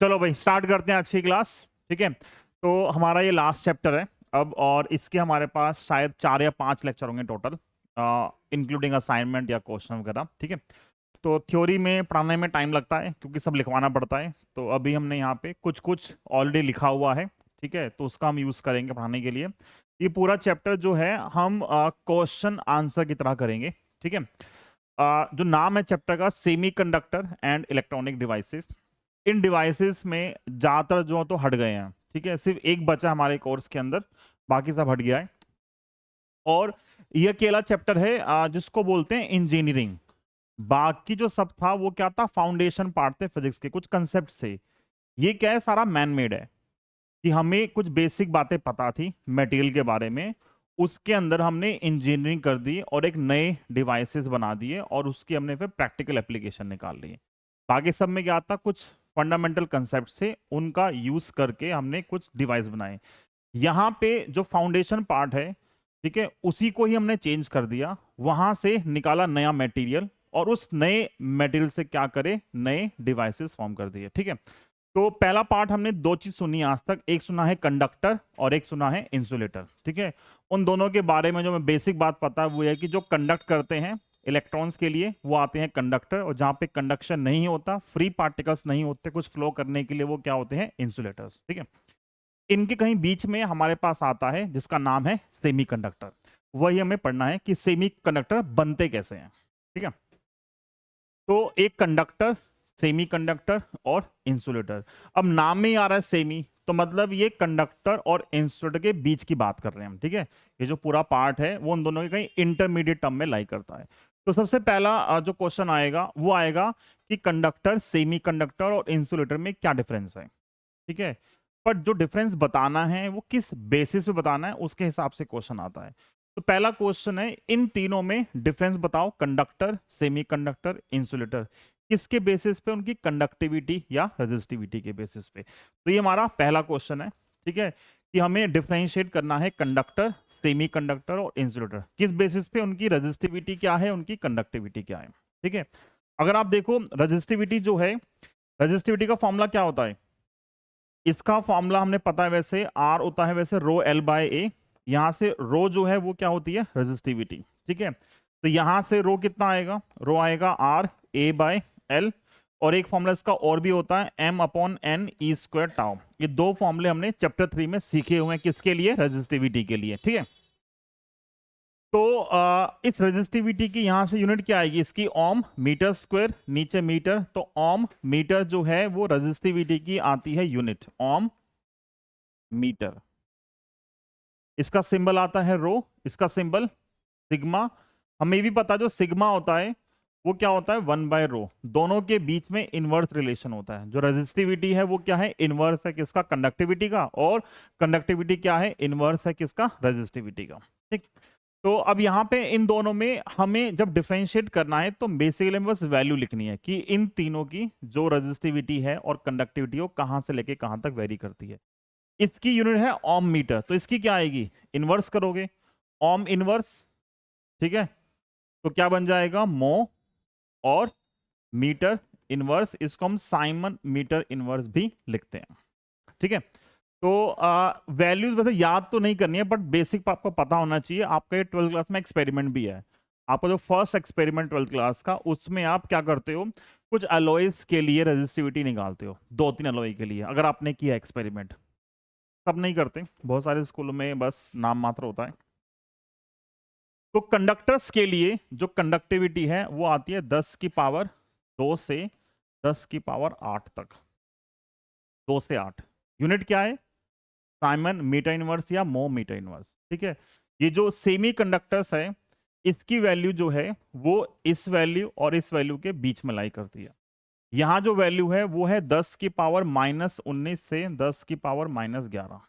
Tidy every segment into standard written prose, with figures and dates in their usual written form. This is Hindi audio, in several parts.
चलो भाई स्टार्ट करते हैं आज की क्लास। ठीक है, तो हमारा ये लास्ट चैप्टर है अब, और इसके हमारे पास शायद 4 या 5 लेक्चर होंगे टोटल, इंक्लूडिंग असाइनमेंट या क्वेश्चन वगैरह। ठीक है, तो थ्योरी में पढ़ाने में टाइम लगता है क्योंकि सब लिखवाना पड़ता है। तो अभी हमने यहाँ पे कुछ कुछ ऑलरेडी लिखा हुआ है, ठीक है, तो उसका हम यूज़ करेंगे पढ़ाने के लिए। ये पूरा चैप्टर जो है हम क्वेश्चन आंसर की तरह करेंगे। ठीक है, जो नाम है चैप्टर का, semi conductor and electronic devices. In devices में ज्यादातर जो तो हट गए हैं, ठीक है, सिर्फ एक बचा हमारे कोर्स के अंदर, बाकी सब हट गया है। और ये अकेला चैप्टर है जिसको बोलते हैं इंजीनियरिंग। बाकी जो सब था वो क्या था, फाउंडेशन पार्ट थे फिजिक्स के कुछ कंसेप्ट से। ये क्या है, सारा मैन मेड है कि हमें कुछ बेसिक बातें पता थी मटेरियल के बारे में, उसके अंदर हमने इंजीनियरिंग कर दी और एक नए डिवाइसेस बना दिए और उसकी हमने फिर प्रैक्टिकल एप्लीकेशन निकाल ली। बाकी सब में क्या था, कुछ फंडामेंटल कंसेप्ट से उनका यूज करके हमने कुछ डिवाइस बनाए। यहाँ पे जो फाउंडेशन पार्ट है, ठीक है, उसी को ही हमने चेंज कर दिया, वहां से निकाला नया मटेरियल और उस नए मटेरियल से क्या करे, नए डिवाइसेस फॉर्म कर दिए। ठीक है, तो पहला पार्ट हमने दो चीज सुनी आज तक, एक सुना है कंडक्टर और एक सुना है इंसुलेटर। ठीक है, उन दोनों के बारे में जो मैं बेसिक बात पता है वो है कि जो कंडक्ट करते हैं इलेक्ट्रॉन्स के लिए वो आते हैं कंडक्टर, और जहां पे कंडक्शन नहीं होता, फ्री पार्टिकल्स नहीं होते कुछ फ्लो करने के लिए, वो क्या होते हैं, इंसुलेटर्स। ठीक है, इनके कहीं बीच में हमारे पास आता है जिसका नाम है सेमीकंडक्टर। वही हमें पढ़ना है कि सेमीकंडक्टर बनते कैसे हैं। ठीक है, तो एक कंडक्टर, सेमीकंडक्टर और इंसुलेटर। अब नाम में ही आ रहा है सेमी, तो मतलब ये कंडक्टर और इंसुलेटर के बीच की बात कर रहे हैं हम। ठीक है, ये जो पूरा पार्ट है वो उन दोनों के कहीं इंटरमीडिएट टर्म में लाई करता है। तो सबसे पहला जो क्वेश्चन आएगा वो आएगा कि कंडक्टर, सेमीकंडक्टर और इंसुलेटर में क्या डिफरेंस है। ठीक है, पर जो डिफरेंस बताना है वो किस बेसिस पे बताना है उसके हिसाब से क्वेश्चन आता है। तो पहला क्वेश्चन है, इन तीनों में डिफरेंस बताओ, कंडक्टर, सेमीकंडक्टर, इंसुलेटर, किसके बेसिस पे, उनकी कंडक्टिविटी या रेजिस्टिविटी के बेसिस पे। तो ये हमारा पहला क्वेश्चन है। ठीक है, कि हमें डिफरेंशिएट करना है कंडक्टर, सेमीकंडक्टर और इंसुलेटर, किस बेसिस पे, उनकी रेजिस्टिविटी क्या है, उनकी कंडक्टिविटी क्या है। ठीक है, अगर आप देखो रेजिस्टिविटी जो है, रेजिस्टिविटी का फॉर्मूला क्या होता है, इसका फॉर्मूला हमने पता है, वैसे आर होता है वैसे रो एल बाय ए। यहां से रो जो है वो क्या होती है, रेजिस्टिविटी। ठीक है, तो यहां से रो कितना आएगा, रो आएगा आर ए बाय एल, और एक फॉर्मूला इसका और भी होता है M upon N E square tau. ये दो फॉर्मूले हमने चैप्टर 3 में सीखे हुए हैं, किसके लिए, रेजिस्टिविटी के लिए। ठीक है, तो इस रेजिस्टिविटी की यहां से यूनिट क्या आएगी, इसकी ओम मीटर स्क्वायर, नीचे मीटर, तो ओम मीटर जो है वो रेजिस्टिविटी की आती है यूनिट, ओम मीटर। इसका सिंबल आता है रो, इसका सिंबल सिग्मा। हमें भी पता जो सिग्मा होता है वो क्या होता है, 1/रो। दोनों के बीच में इनवर्स रिलेशन होता है। जो रेजिस्टिविटी है वो क्या है, इनवर्स है किसका, कंडक्टिविटी का, और कंडक्टिविटी क्या है, इनवर्स है किसका, रेजिस्टिविटी का। ठीक, तो अब यहाँ पे इन दोनों में हमें जब डिफरेंशिएट करना है तो बेसिकली हमें बस वैल्यू लिखनी है कि इन तीनों की जो रेजिस्टिविटी है और कंडक्टिविटी वो कहाँ से लेके कहाँ तक वेरी करती है। इसकी यूनिट है ओम मीटर, तो इसकी क्या आएगी, इनवर्स करोगे, ओम इनवर्स। ठीक है, तो क्या बन जाएगा, मो और मीटर इनवर्स, इसको हम साइमन मीटर इनवर्स भी लिखते हैं। ठीक है, तो वैल्यूज वैसे याद तो नहीं करनी है, बट बेसिक आपको पता होना चाहिए। आपका ये 12th क्लास में एक्सपेरिमेंट भी है, आपका जो फर्स्ट एक्सपेरिमेंट 12th क्लास का, उसमें आप क्या करते हो, कुछ अलॉयज के लिए रेजिस्टिविटी निकालते हो, 2-3 अलॉय के लिए, अगर आपने किया एक्सपेरिमेंट। सब नहीं करते, बहुत सारे स्कूलों में बस नाम मात्र होता है। तो कंडक्टर्स के लिए जो कंडक्टिविटी है वो आती है 10 की पावर 2 से 10 की पावर 8 तक, 2 से 8। यूनिट क्या है, साइमन मीटर इनवर्स या मो मीटर इनवर्स। ठीक है, ये जो सेमी कंडक्टर्स है इसकी वैल्यू जो है वो इस वैल्यू और इस वैल्यू के बीच में लाई करती है। यहां जो वैल्यू है वो है 10 की पावर -19 से 10 की पावर -11।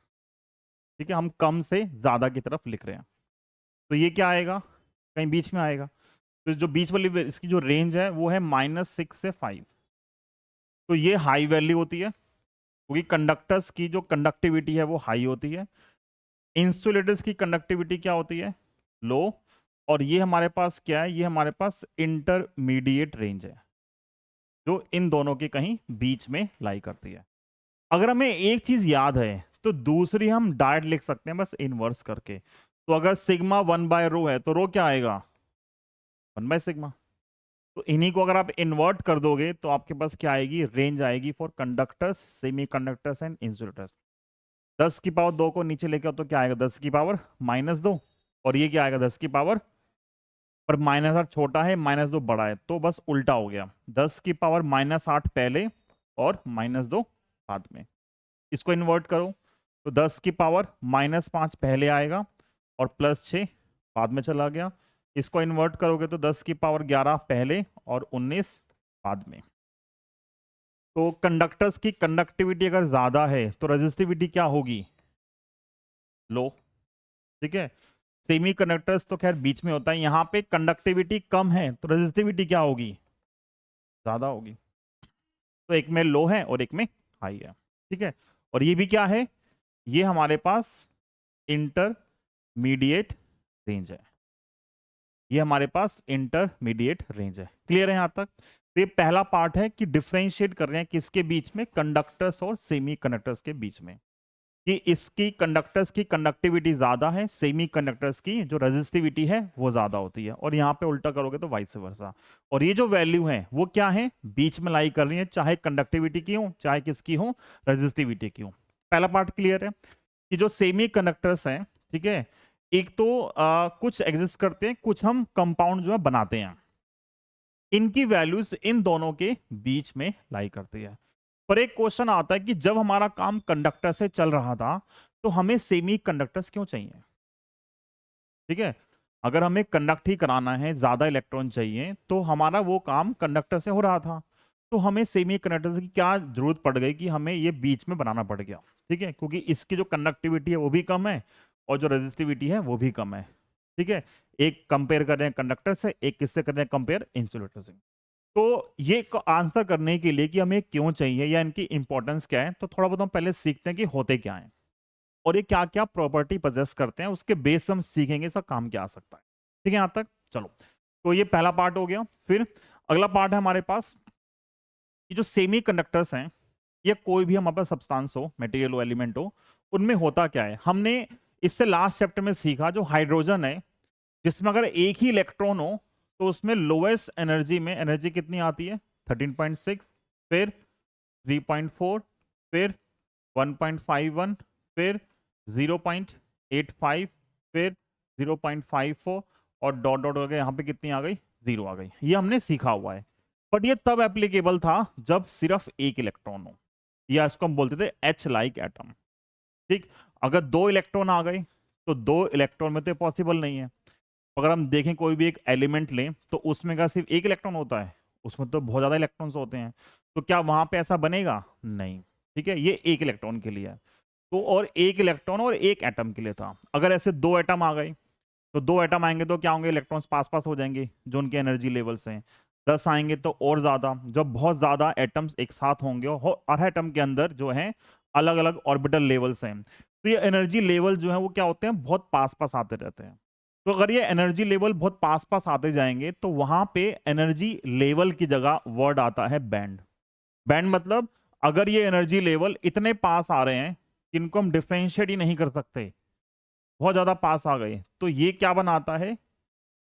ठीक है, हम कम से ज्यादा की तरफ लिख रहे हैं, तो ये क्या आएगा, कहीं बीच में आएगा। तो जो बीच वाली इसकी जो रेंज है वो है -6 से 5। तो ये हाई वैल्यू होती है क्योंकि कंडक्टर्स की जो कंडक्टिविटी है वो हाई होती है, इंसुलेटर्स की कंडक्टिविटी क्या होती है, लो। और ये हमारे पास क्या है, ये हमारे पास इंटरमीडिएट रेंज है जो इन दोनों के कहीं बीच में लाई करती है। अगर हमें एक चीज याद है तो दूसरी हम डायरेक्ट लिख सकते हैं बस इनवर्स करके। तो अगर सिग्मा 1/रो है तो रो क्या आएगा? 1/सिग्मा। तो इन्हीं को अगर आप इन्वर्ट कर दोगे तो आपके पास क्या आएगी? रेंज आएगी for conductors, semi conductors and insulators. 10 की पावर 2 को नीचे लेके आओ तो क्या आएगा? 10 की पावर -2। और ये क्या आएगा? 10 की पावर, पर -8 छोटा है, -2 बड़ा है, तो बस उल्टा हो गया। 10 की पावर -8 पहले और -2 बाद में। इसको इन्वर्ट करो तो 10 की पावर -5 पहले आएगा और +6 बाद में चला गया। इसको इन्वर्ट करोगे तो 10 की पावर 11 पहले और 19 बाद में। तो कंडक्टर्स की कंडक्टिविटी अगर ज्यादा है तो रेजिस्टिविटी क्या होगी? लो। ठीक है। सेमी कंडक्टर्स तो खैर बीच में होता है, यहां पे कंडक्टिविटी कम है तो रेजिस्टिविटी क्या होगी? ज्यादा होगी। तो एक में लो है और एक में हाई है। ठीक है। और ये भी क्या है? ये हमारे पास इंटरमीडिएट रेंज है। ये हमारे पास इंटरमीडिएट रेंज है। क्लियर है यहां तक? तो ये पहला पार्ट है कि डिफरेंशिएट कर रहे हैं किसके बीच में? कंडक्टर्स और सेमी कंडक्टर्स के बीच में। कि इसकी कंडक्टर्स की कंडक्टिविटी ज्यादा है, सेमी कंडक्टर्स की जो रेजिस्टिविटी है वो ज्यादा होती है। और यहां पे उल्टा करोगे तो वाइस वर्सा। और ये जो वैल्यू है वो क्या है? बीच में लाई कर रही है, चाहे कंडक्टिविटी की हो चाहे किसकी हो, रेजिस्टिविटी की हो। पहला पार्ट क्लियर है कि जो सेमी कंडक्टर्स हैं, ठीक है, एक तो कुछ एग्जिस्ट करते हैं, कुछ हम कंपाउंड जो है बनाते हैं, इनकी वैल्यूज इन दोनों के बीच में लाई करती है। पर एक क्वेश्चन आता है कि जब हमारा काम कंडक्टर से चल रहा था तो हमें सेमी कंडक्टर्स क्यों चाहिए? ठीक है। अगर हमें कंडक्ट ही कराना है, ज्यादा इलेक्ट्रॉन चाहिए, तो हमारा वो काम कंडक्टर से हो रहा था, तो हमें सेमी कंडक्टर की क्या जरूरत पड़ गई कि हमें ये बीच में बनाना पड़ गया। ठीक है, क्योंकि इसकी जो कंडक्टिविटी है वो भी कम है और जो रेजिस्टिविटी है वो भी कम है। ठीक है। एक कंपेयर कर रहे हैं कंडक्टर से, एक किससे कर रहे हैं कंपेयर? इंसुलेटर से। तो ये आंसर करने के लिए कि हमें क्यों चाहिए या इनकी इंपॉर्टेंस क्या है, तो थोड़ा बहुत हम पहले सीखते हैं कि होते क्या है और ये क्या क्या प्रॉपर्टी पोजेस करते हैं, उसके बेस पे हम सीखेंगे इसका काम क्या आ सकता है। ठीक है यहां तक? चलो, तो ये पहला पार्ट हो गया। फिर अगला पार्ट है हमारे पास कि जो सेमी कंडक्टर्स हैं या कोई भी हमारे पास सब्सटेंस हो, मटेरियल हो, एलिमेंट हो, उनमें होता क्या है? हमने इससे लास्ट चैप्टर में सीखा जो हाइड्रोजन है, जिसमें अगर एक ही इलेक्ट्रॉन हो तो उसमें लोएस्ट एनर्जी में एनर्जी कितनी आती है? 13.6, फिर 3.4, फिर 1.51, फिर 0.85, फिर 0.54 और डॉट डॉट करके यहाँ पे कितनी आ गई? 0 आ गई। ये हमने सीखा हुआ है। बट ये तब एप्लीकेबल था जब सिर्फ एक इलेक्ट्रॉन हो, या इसको हम बोलते थे एच लाइक एटम। ठीक। अगर 2 इलेक्ट्रॉन आ गए तो 2 इलेक्ट्रॉन में तो पॉसिबल नहीं है। अगर हम देखें कोई भी एक एलिमेंट लें तो उसमें का सिर्फ एक इलेक्ट्रॉन होता है, उसमें तो बहुत ज्यादा इलेक्ट्रॉन्स होते हैं, तो क्या वहां पे ऐसा बनेगा? नहीं। ठीक है, ये एक इलेक्ट्रॉन के लिए है। तो और एक इलेक्ट्रॉन और एक एटम के लिए था। अगर ऐसे 2 एटम आ गए तो 2 एटम आएंगे तो क्या होंगे? इलेक्ट्रॉन्स पास पास हो जाएंगे जो उनके एनर्जी लेवल्स हैं। 10 आएंगे तो और ज्यादा, जब बहुत ज्यादा एटम्स एक साथ होंगे और हर एटम के अंदर जो है अलग अलग ऑर्बिटल लेवल्स हैं, तो ये एनर्जी लेवल जो है वो क्या होते हैं? बहुत पास पास आते रहते हैं। तो अगर ये एनर्जी लेवल बहुत पास पास आते जाएंगे तो वहां पे एनर्जी लेवल की जगह वर्ड आता है बैंड। बैंड मतलब अगर ये एनर्जी लेवल इतने पास आ रहे हैं कि इनको हम डिफरेंशिएट ही नहीं कर सकते, बहुत ज्यादा पास आ गए, तो ये क्या बनाता है?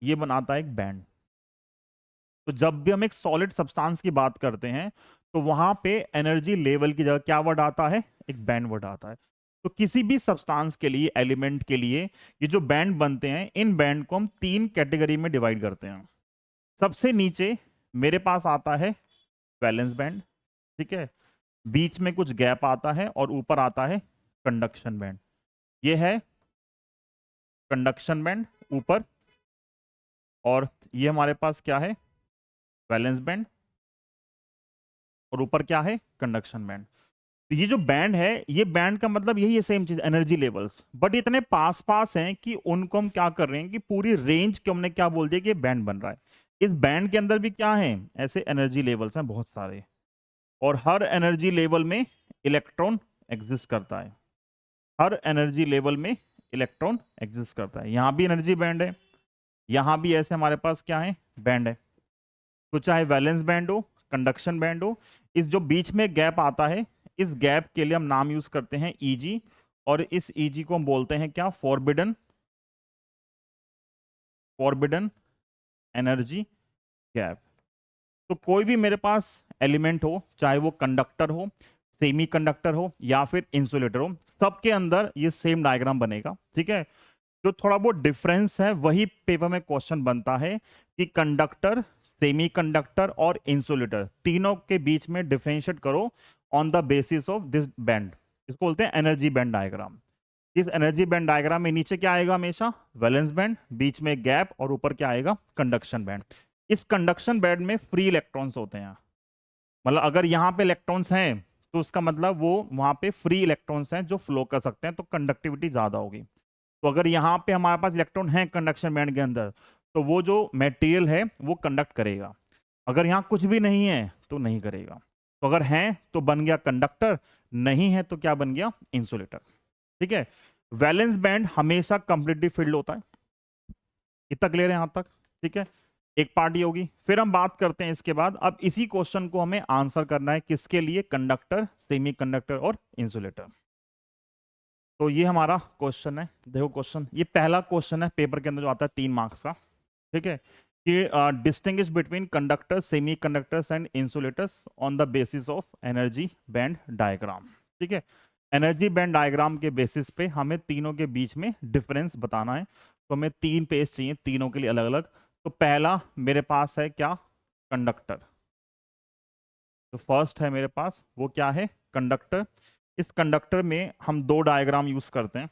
ये बनाता है एक बैंड। तो जब भी हम एक सॉलिड सब्सटेंस की बात करते हैं तो वहां पे एनर्जी लेवल की जगह क्या वर्ड आता है? एक बैंड वर्ड आता है। तो किसी भी सब्सटेंस के लिए, एलिमेंट के लिए, ये जो बैंड बनते हैं, इन बैंड को हम 3 कैटेगरी में डिवाइड करते हैं। सबसे नीचे मेरे पास आता है वैलेंस बैंड। ठीक है। बीच में कुछ गैप आता है और ऊपर आता है कंडक्शन बैंड। ये है कंडक्शन बैंड ऊपर, और ये हमारे पास क्या है? वैलेंस बैंड, और ऊपर क्या है? Conduction band. तो ये जो बैंड है, ये बैंड का मतलब यही है, सेम चीज, एनर्जी लेवल्स, बट इतने पास पास हैं कि उनको हम क्या कर रहे हैं कि पूरी रेंज को हमने क्या बोल दिया कि बैंड बन रहा है। इस बैंड के अंदर भी क्या है? ऐसे एनर्जी लेवल्स हैं बहुत सारे, और हर एनर्जी लेवल में इलेक्ट्रॉन एग्जिस्ट करता है। हर एनर्जी लेवल में इलेक्ट्रॉन एग्जिस्ट करता है। यहां भी एनर्जी बैंड है, यहां भी ऐसे हमारे पास क्या है? बैंड है। तो चाहे वैलेंस बैंड हो, कंडक्शन बैंड हो, इस जो बीच में गैप आता है, इस गैप के लिए हम नाम यूज करते हैं ईजी, और इस ईजी को हम बोलते हैं क्या, फॉरबिडन फॉरबिडन एनर्जी गैप। तो कोई भी मेरे पास एलिमेंट हो, चाहे वो कंडक्टर हो, सेमी कंडक्टर हो या फिर इंसुलेटर हो, सबके अंदर ये सेम डायग्राम बनेगा। ठीक है, जो थोड़ा बहुत डिफरेंस है वही पेपर में क्वेश्चन बनता है कि कंडक्टर, सेमी कंडक्टर और इंसुलेटर तीनों के बीच में डिफरेंशिएट करो on the basis of this band. इसको बोलते हैं एनर्जी बैंड डायग्राम। इस एनर्जी बैंड डायग्राम में नीचे क्या आएगा, हमेशा वैलेंस बैंड, बीच में गैप, और ऊपर क्या आएगा, कंडक्शन बैंड। इस कंडक्शन बैंड में फ्री इलेक्ट्रॉन्स होते हैं, मतलब अगर यहाँ पे इलेक्ट्रॉन्स हैं तो उसका मतलब वो वहां पे फ्री इलेक्ट्रॉन्स हैं जो फ्लो कर सकते हैं, तो कंडक्टिविटी ज्यादा होगी। तो अगर यहाँ पे हमारे पास इलेक्ट्रॉन है कंडक्शन बैंड के अंदर, तो वो जो मटेरियल है वो कंडक्ट करेगा। अगर यहाँ कुछ भी नहीं है तो नहीं करेगा। तो अगर है तो बन गया कंडक्टर, नहीं है तो क्या बन गया, इंसुलेटर। ठीक है, वैलेंस बैंड हमेशा कंप्लीटली फिल्ड होता है। इतना क्लियर है यहां तक? ठीक है, एक पार्टी होगी। फिर हम बात करते हैं इसके बाद, अब इसी क्वेश्चन को हमें आंसर करना है, किसके लिए, कंडक्टर, सेमी कंडक्टर और इंसुलेटर। तो ये हमारा क्वेश्चन है। देखो क्वेश्चन, ये पहला क्वेश्चन है पेपर के अंदर जो आता है 3 मार्क्स का। ठीक है, कि distinguish between conductors, semi conductors and insulators on the basis of energy band diagram. ठीक है, एनर्जी बैंड डायग्राम के बेसिस पे हमें तीनों के बीच में डिफरेंस बताना है। तो हमें 3 पेज चाहिए तीनों के लिए अलग अलग। तो पहला मेरे पास है क्या, कंडक्टर। तो फर्स्ट है मेरे पास वो क्या है, कंडक्टर। इस कंडक्टर में हम 2 डायग्राम यूज करते हैं।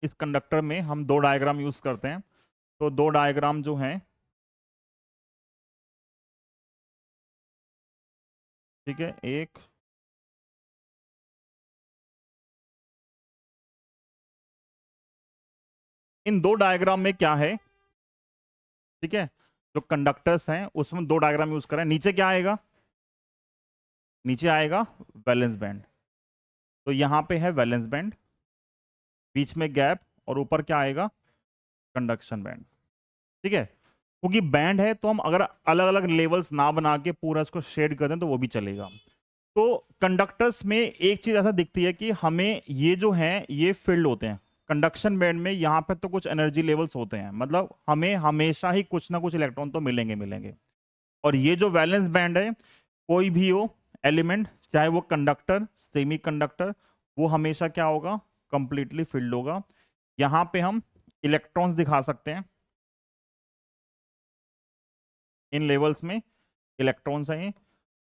इस कंडक्टर में हम 2 डायग्राम यूज करते हैं। तो 2 डायग्राम जो हैं, ठीक है, एक, इन 2 डायग्राम में क्या है, ठीक है, जो कंडक्टर्स हैं उसमें 2 डायग्राम यूज करें। नीचे क्या आएगा, नीचे आएगा वैलेंस बैंड। तो यहां पे है वैलेंस बैंड, बीच में गैप, और ऊपर क्या आएगा, कंडक्शन बैंड। ठीक है, क्योंकि बैंड है तो हम अगर अलग अलग लेवल्स ना बना के पूरा इसको शेड कर दें तो वो भी चलेगा। तो कंडक्टर्स में एक चीज ऐसा दिखती है कि हमें ये जो है ये फील्ड होते हैं कंडक्शन बैंड में, यहाँ पे तो कुछ एनर्जी लेवल्स होते हैं, मतलब हमें हमेशा ही कुछ ना कुछ इलेक्ट्रॉन तो मिलेंगे मिलेंगे। और ये जो वैलेंस बैंड है, कोई भी हो एलिमेंट, चाहे वो कंडक्टर, सेमी कंडक्टर, वो हमेशा क्या होगा, कंप्लीटली फिल्ड होगा। यहां पे हम इलेक्ट्रॉन्स दिखा सकते हैं, इन लेवल्स में इलेक्ट्रॉन्स हैं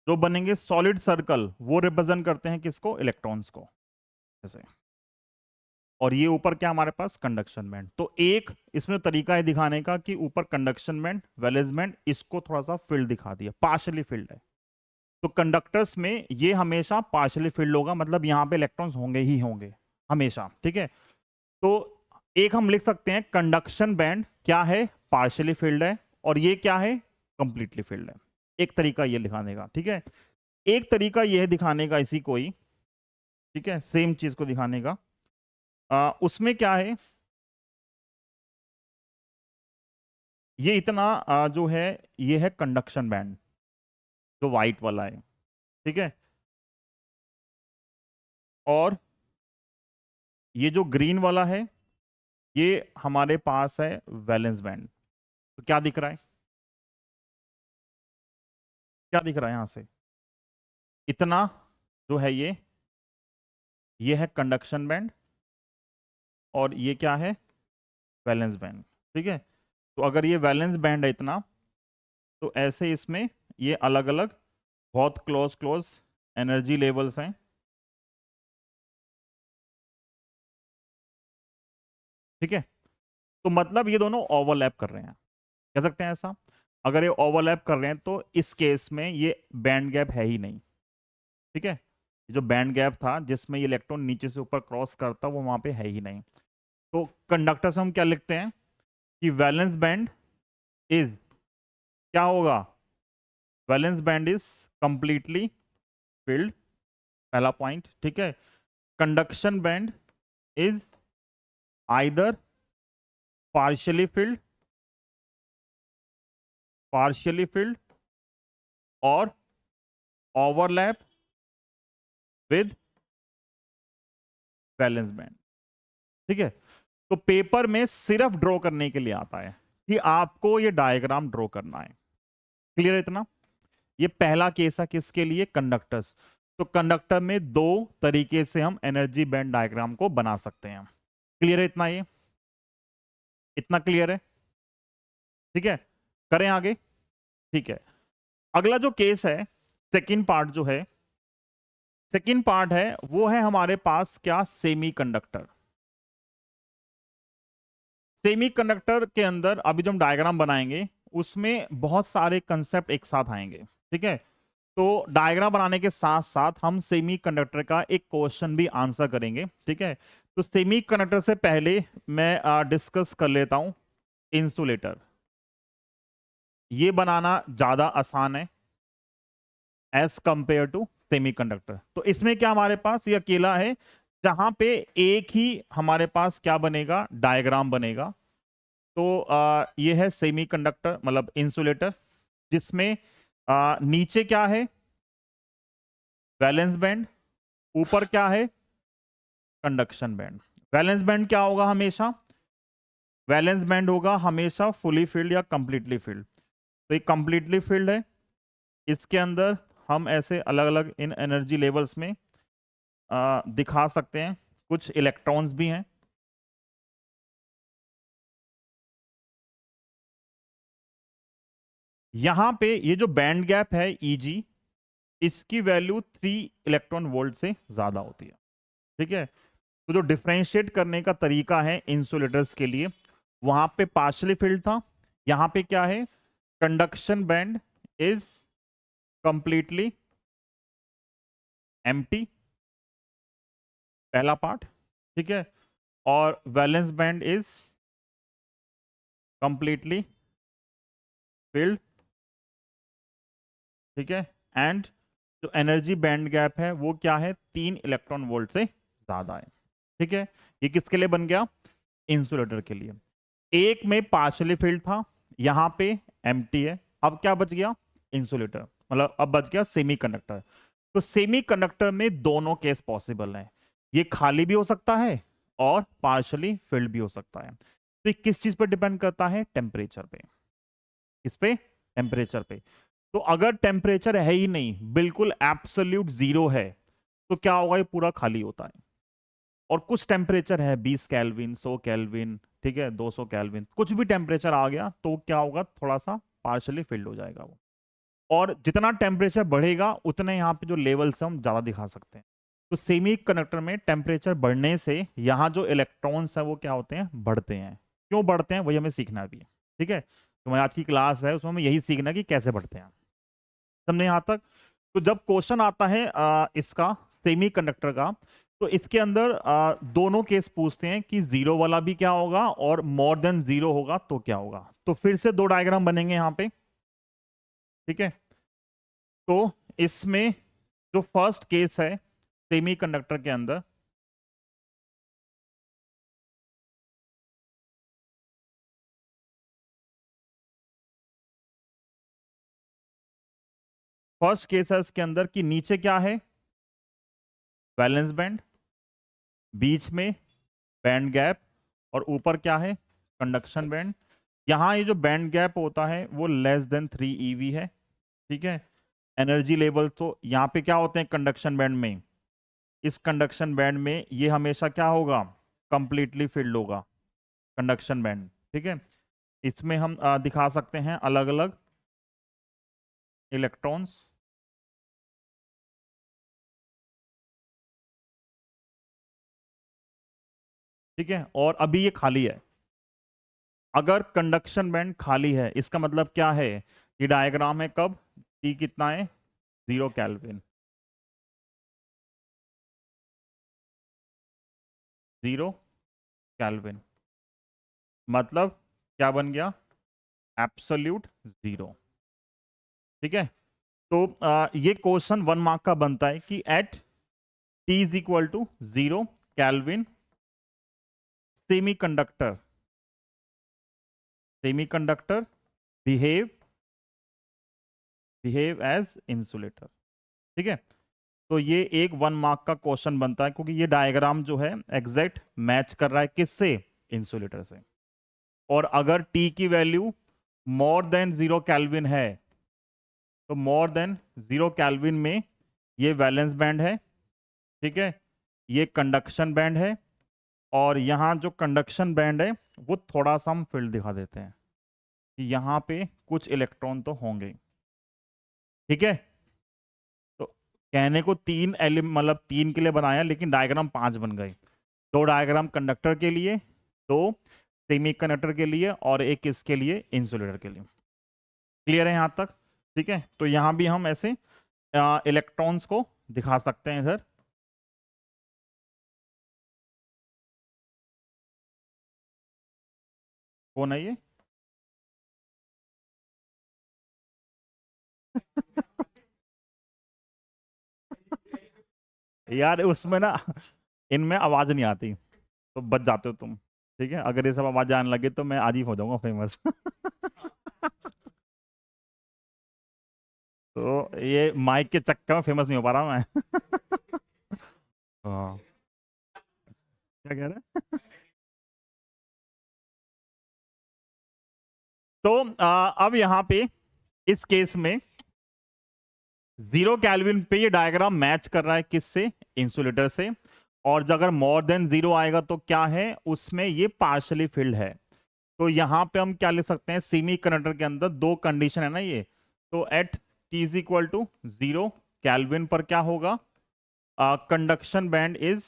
जो बनेंगे सॉलिड सर्कल, वो रिप्रेजेंट करते हैं किसको, इलेक्ट्रॉन्स को, जैसे। और ये ऊपर क्या हमारे पास, कंडक्शन बैंड। तो एक इसमें तरीका है दिखाने का कि ऊपर कंडक्शन बैंड, वैलेंस बैंड, इसको थोड़ा सा फील्ड दिखा दिया, पार्शियली फील्ड है। तो कंडक्टर्स में ये हमेशा पार्शियली फील्ड होगा, मतलब यहां पे इलेक्ट्रॉन्स होंगे ही होंगे हमेशा। ठीक है, तो एक हम लिख सकते हैं कंडक्शन बैंड क्या है, पार्शियली फील्ड है, और ये क्या है, कंप्लीटली फील्ड है। एक तरीका ये दिखाने का। ठीक है, एक तरीका ये है दिखाने का इसी को ही, ठीक है, सेम चीज को दिखाने का। उसमें क्या है, ये इतना जो है, ये है कंडक्शन बैंड जो व्हाइट वाला है। ठीक है, और ये जो ग्रीन वाला है ये हमारे पास है वैलेंस बैंड। तो क्या दिख रहा है, क्या दिख रहा है यहां से, इतना जो है ये है कंडक्शन बैंड, और ये क्या है, वैलेंस बैंड। ठीक है, तो अगर ये वैलेंस बैंड है इतना, तो ऐसे इसमें ये अलग अलग बहुत क्लोज क्लोज एनर्जी लेवल्स हैं। ठीक है, तो मतलब ये दोनों ओवरलैप कर रहे हैं, कह सकते हैं ऐसा। अगर ये ओवरलैप कर रहे हैं तो इस केस में ये बैंड गैप है ही नहीं। ठीक है, जो बैंड गैप था जिसमें ये इलेक्ट्रॉन नीचे से ऊपर क्रॉस करता वो वहां पे है ही नहीं। तो कंडक्टर से हम क्या लिखते हैं कि वैलेंस बैंड इज, क्या होगा, valence band is completely field, पहला पॉइंट। ठीक है, conduction band is either partially field, partially field और ओवरलैप विद वैलेंस बैंड। ठीक है, तो पेपर में सिर्फ ड्रॉ करने के लिए आता है कि आपको ये डायग्राम ड्रॉ करना है। क्लियर है इतना? ये पहला केस है किसके लिए? कंडक्टर्स। तो कंडक्टर में दो तरीके से हम एनर्जी बैंड डायग्राम को बना सकते हैं। क्लियर है इतना? ये इतना क्लियर है? ठीक है, करें आगे। ठीक है, अगला जो केस है, सेकंड पार्ट जो है, सेकंड पार्ट है वो है हमारे पास क्या? सेमीकंडक्टर। सेमीकंडक्टर के अंदर अभी जो हम डायग्राम बनाएंगे उसमें बहुत सारे कंसेप्ट एक साथ आएंगे। ठीक है, तो डायग्राम बनाने के साथ साथ हम सेमीकंडक्टर का एक क्वेश्चन भी आंसर करेंगे। ठीक है, तो सेमीकंडक्टर से पहले मैं डिस्कस कर लेता हूं इंसुलेटर। ये बनाना ज्यादा आसान है एज कंपेयर टू सेमीकंडक्टर। तो इसमें क्या हमारे पास ये अकेला है जहां पे एक ही हमारे पास क्या बनेगा? डायग्राम बनेगा। तो ये है सेमीकंडक्टर मतलब इंसुलेटर, जिसमें नीचे क्या है? Valence band. ऊपर क्या है? Conduction band. वैलेंस बैंड क्या होगा हमेशा? वैलेंस बैंड होगा हमेशा फुली फील्ड या कंप्लीटली फील्ड। तो ये कंप्लीटली फील्ड है, इसके अंदर हम ऐसे अलग अलग इन एनर्जी लेवल्स में दिखा सकते हैं। कुछ इलेक्ट्रॉन्स भी हैं। यहां पे ये जो बैंड गैप है Eg, इसकी वैल्यू 3 इलेक्ट्रॉन वोल्ट से ज्यादा होती है। ठीक है, तो जो डिफरेंशिएट करने का तरीका है इंसुलेटर्स के लिए, वहां पे पार्शियली फील्ड था, यहां पे क्या है? Conduction band is completely empty, पहला पार्ट। ठीक है, और valence band is completely field. ठीक है, एंड जो एनर्जी बैंड गैप है वो क्या है? 3 इलेक्ट्रॉन वोल्ट से ज्यादा है। ठीक है, ये किसके लिए बन गया? इंसुलेटर के लिए। एक में पार्शियली फील्ड था, यहां पे एम्प्टी है। अब क्या बच गया? इंसुलेटर, मतलब अब बच गया सेमीकंडक्टर। तो सेमीकंडक्टर में दोनों केस पॉसिबल हैं। ये खाली भी हो सकता है और पार्शियली फिल्ड भी हो सकता है। तो ये किस चीज पर डिपेंड करता है? टेम्परेचर पे। किस पे? टेम्परेचर पे। तो अगर टेम्परेचर है ही नहीं, बिल्कुल एब्सोल्यूट जीरो है, तो क्या होगा? ये पूरा खाली होता है। और कुछ टेम्परेचर है 20 केल्विन, 100 केल्विन, ठीक है, 200 केल्विन, कुछ भी टेम्परेचर आ गया तो क्या होगा? थोड़ा सा पार्शियली फिल्ड हो जाएगा वो। और जितना टेम्परेचर बढ़ेगा उतने यहाँ पे जो लेवल्स हम ज्यादा दिखा सकते हैं। तो सेमी कंडक्टर में टेम्परेचर बढ़ने से यहाँ जो इलेक्ट्रॉन्स है वो क्या होते हैं? बढ़ते हैं। क्यों बढ़ते हैं वही हमें सीखना भी है। ठीक है, तो मैं आज की क्लास है उसमें हमें यही सीखना है कि कैसे बढ़ते हैं। समझे यहाँ तक? तो जब क्वेश्चन आता है इसका सेमी कंडक्टर का, तो इसके अंदर दोनों केस पूछते हैं कि जीरो वाला भी क्या होगा और मोर देन जीरो होगा तो क्या होगा। तो फिर से दो डायग्राम बनेंगे यहाँ पे। ठीक है, तो इसमें जो फर्स्ट केस है सेमी कंडक्टर के अंदर, फर्स्ट केस है इसके अंदर कि नीचे क्या है? वैलेंस बैंड, बीच में बैंड गैप, और ऊपर क्या है? Conduction band. यहां ये जो बैंड गैप होता है वो लेस देन 3 eV है। ठीक है, एनर्जी लेवल तो यहाँ पे क्या होते हैं? कंडक्शन बैंड में, इस कंडक्शन बैंड में ये हमेशा क्या होगा? कंप्लीटली फिल्ड होगा कंडक्शन बैंड। ठीक है, इसमें हम दिखा सकते हैं अलग अलग इलेक्ट्रॉन्स। ठीक है, और अभी ये खाली है। अगर कंडक्शन बैंड खाली है इसका मतलब क्या है? ये डायग्राम है कब? टी कितना है? 0 केल्विन। 0 केल्विन मतलब क्या बन गया? Absolute zero. ठीक है, तो ये क्वेश्चन 1 मार्क का बनता है कि at T is equal to 0 kelvin semiconductor semiconductor behave behave as insulator. ठीक है, तो ये एक 1 मार्क का क्वेश्चन बनता है, क्योंकि ये डायग्राम जो है एग्जैक्ट मैच कर रहा है किससे, इंसुलेटर से। और अगर टी की वैल्यू मोर देन 0 केल्विन है, तो मोर देन 0 केल्विन में ये वैलेंस बैंड है, ठीक है, ये कंडक्शन बैंड है, और यहां जो कंडक्शन बैंड है वो थोड़ा सा हम फील्ड दिखा देते हैं कि यहां पे कुछ इलेक्ट्रॉन तो होंगे, ठीक है। तो कहने को तीन एलिम मतलब तीन के लिए बनाया, लेकिन डायग्राम 5 बन गए। 2 डायग्राम कंडक्टर के लिए, 2 सेमी कंडक्टर के लिए, और एक इसके लिए, इंसुलेटर के लिए। क्लियर है यहां तक? ठीक है, तो यहां भी हम ऐसे इलेक्ट्रॉन्स को दिखा सकते हैं इधर। कौन है ये? यार उसमें ना, इनमें आवाज नहीं आती, तो बच जाते हो तुम। ठीक है, अगर ये सब आवाज आने लगे तो मैं आज ही हो जाऊंगा फेमस। तो ये माइक के चक्कर में फेमस नहीं हो पा रहा मैं। हाँ, क्या कह रहे हैं? तो अब यहाँ पे इस केस में 0 केल्विन पे ये डायग्राम मैच कर रहा है किससे, इंसुलेटर से। और जब अगर मोर देन 0 आएगा तो क्या है, उसमें ये पार्शली फिल्ड है। तो यहां पे हम क्या लिख सकते हैं, सेमी कंडक्टर के अंदर 2 कंडीशन है ना ये। तो at T is equal to 0 kelvin पर क्या होगा, conduction band is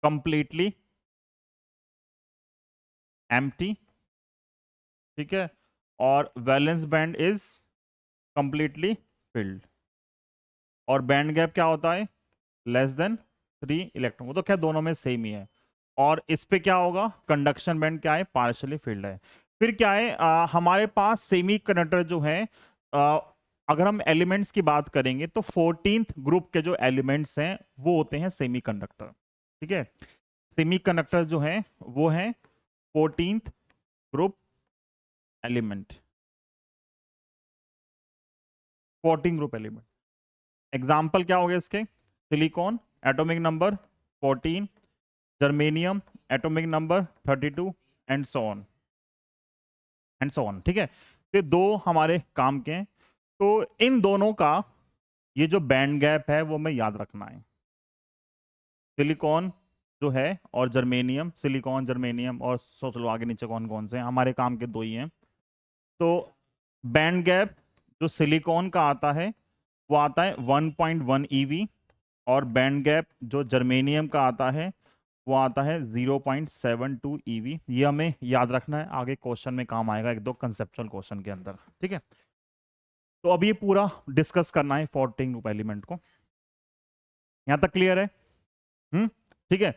completely empty, ठीक है, और valence band is completely filled. और बैंड गैप क्या होता है, लेस देन 3 इलेक्ट्रॉन। वो तो क्या दोनों में सेम ही है। और इस पे क्या होगा, कंडक्शन बैंड क्या है, पार्शियली फिल्ड है। फिर क्या है, हमारे पास सेमी कंडक्टर जो है, आ, अगर हम एलिमेंट्स की बात करेंगे तो 14th ग्रुप के जो एलिमेंट्स हैं वो होते हैं सेमी कंडक्टर। ठीक है, सेमी कंडक्टर जो है वो है 14th group element, 14 group element. Example क्या हो गया इसके, silicon atomic number 14, germanium atomic number 32, and so on and so on. ठीक है, ये दो हमारे काम के हैं। तो इन दोनों का ये जो बैंड गैप है वो हमें याद रखना है। सिलिकॉन जो है और जर्मेनियम, सिलिकॉन जर्मेनियम, और सोच लो आगे नीचे कौन कौन से हैं, हमारे काम के दो ही हैं। तो बैंड गैप जो सिलिकॉन का आता है वो आता है 1.1 EV, और बैंड गैप जो जर्मेनियम का आता है वो आता है 0.72 EV। ये हमें याद रखना है, आगे क्वेश्चन में काम आएगा, एक दो कंसेप्चुअल क्वेश्चन के अंदर। ठीक है, तो अब ये पूरा डिस्कस करना है 14 ग्रुप एलिमेंट को। यहां तक क्लियर है? ठीक है,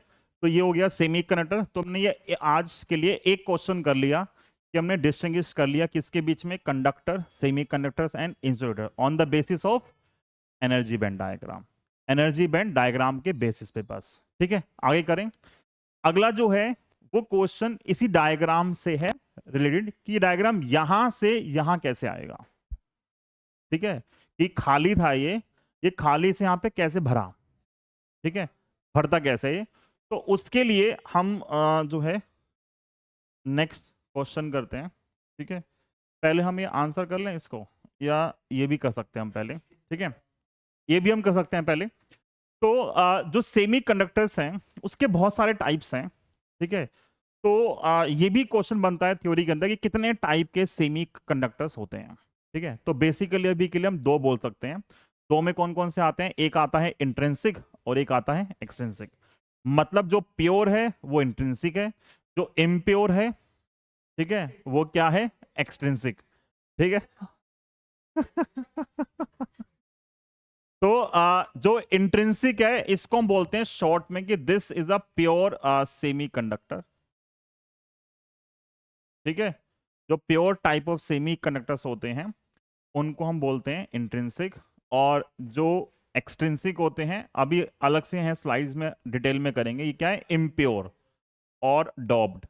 तो ये हो गया सेमी कंडक्टर। तो हमने ये आज के लिए एक क्वेश्चन कर लिया कि हमने डिस्टिंग्विश कर लिया किसके बीच में, conductor, semi conductors and insulator, on the basis of energy band diagram, energy band diagram के बेसिस पे बस। ठीक है, आगे करें। अगला जो है वो क्वेश्चन इसी डायग्राम से है रिलेटेड, कि डायग्राम यहां से यहां कैसे आएगा। ठीक है, कि खाली था ये खाली से यहां पे कैसे भरा। ठीक है, भरता कैसे है ये। तो उसके लिए हम जो है नेक्स्ट क्वेश्चन करते हैं। ठीक है, पहले हम ये आंसर कर लें इसको, या ये भी कर सकते हैं हम पहले। ठीक है, ये भी हम कर सकते हैं पहले। तो जो सेमी कंडक्टर्स हैं उसके बहुत सारे टाइप्स हैं। ठीक है, तो ये भी क्वेश्चन बनता है थ्योरी के अंदर कि कितने टाइप के सेमी कंडक्टर्स होते हैं। ठीक है, तो बेसिकली अभी के लिए हम दो बोल सकते हैं। दो में कौन कौन से आते हैं, एक आता है इंट्रिंसिक और एक आता है एक्सट्रिंसिक। मतलब जो प्योर है वो इंट्रिंसिक है, जो इम्प्योर है, ठीक है, वो क्या है, एक्सट्रिंसिक। ठीक है। तो जो इंट्रिंसिक है इसको हम बोलते हैं शॉर्ट में कि this is a pure semi conductor. ठीक है, जो pure type of semi conductors होते हैं उनको हम बोलते हैं इंट्रिंसिक। और जो एक्सट्रिंसिक होते हैं अभी अलग से हैं, स्लाइड्स में डिटेल में करेंगे, ये क्या है, इम्प्योर और डॉप्ड।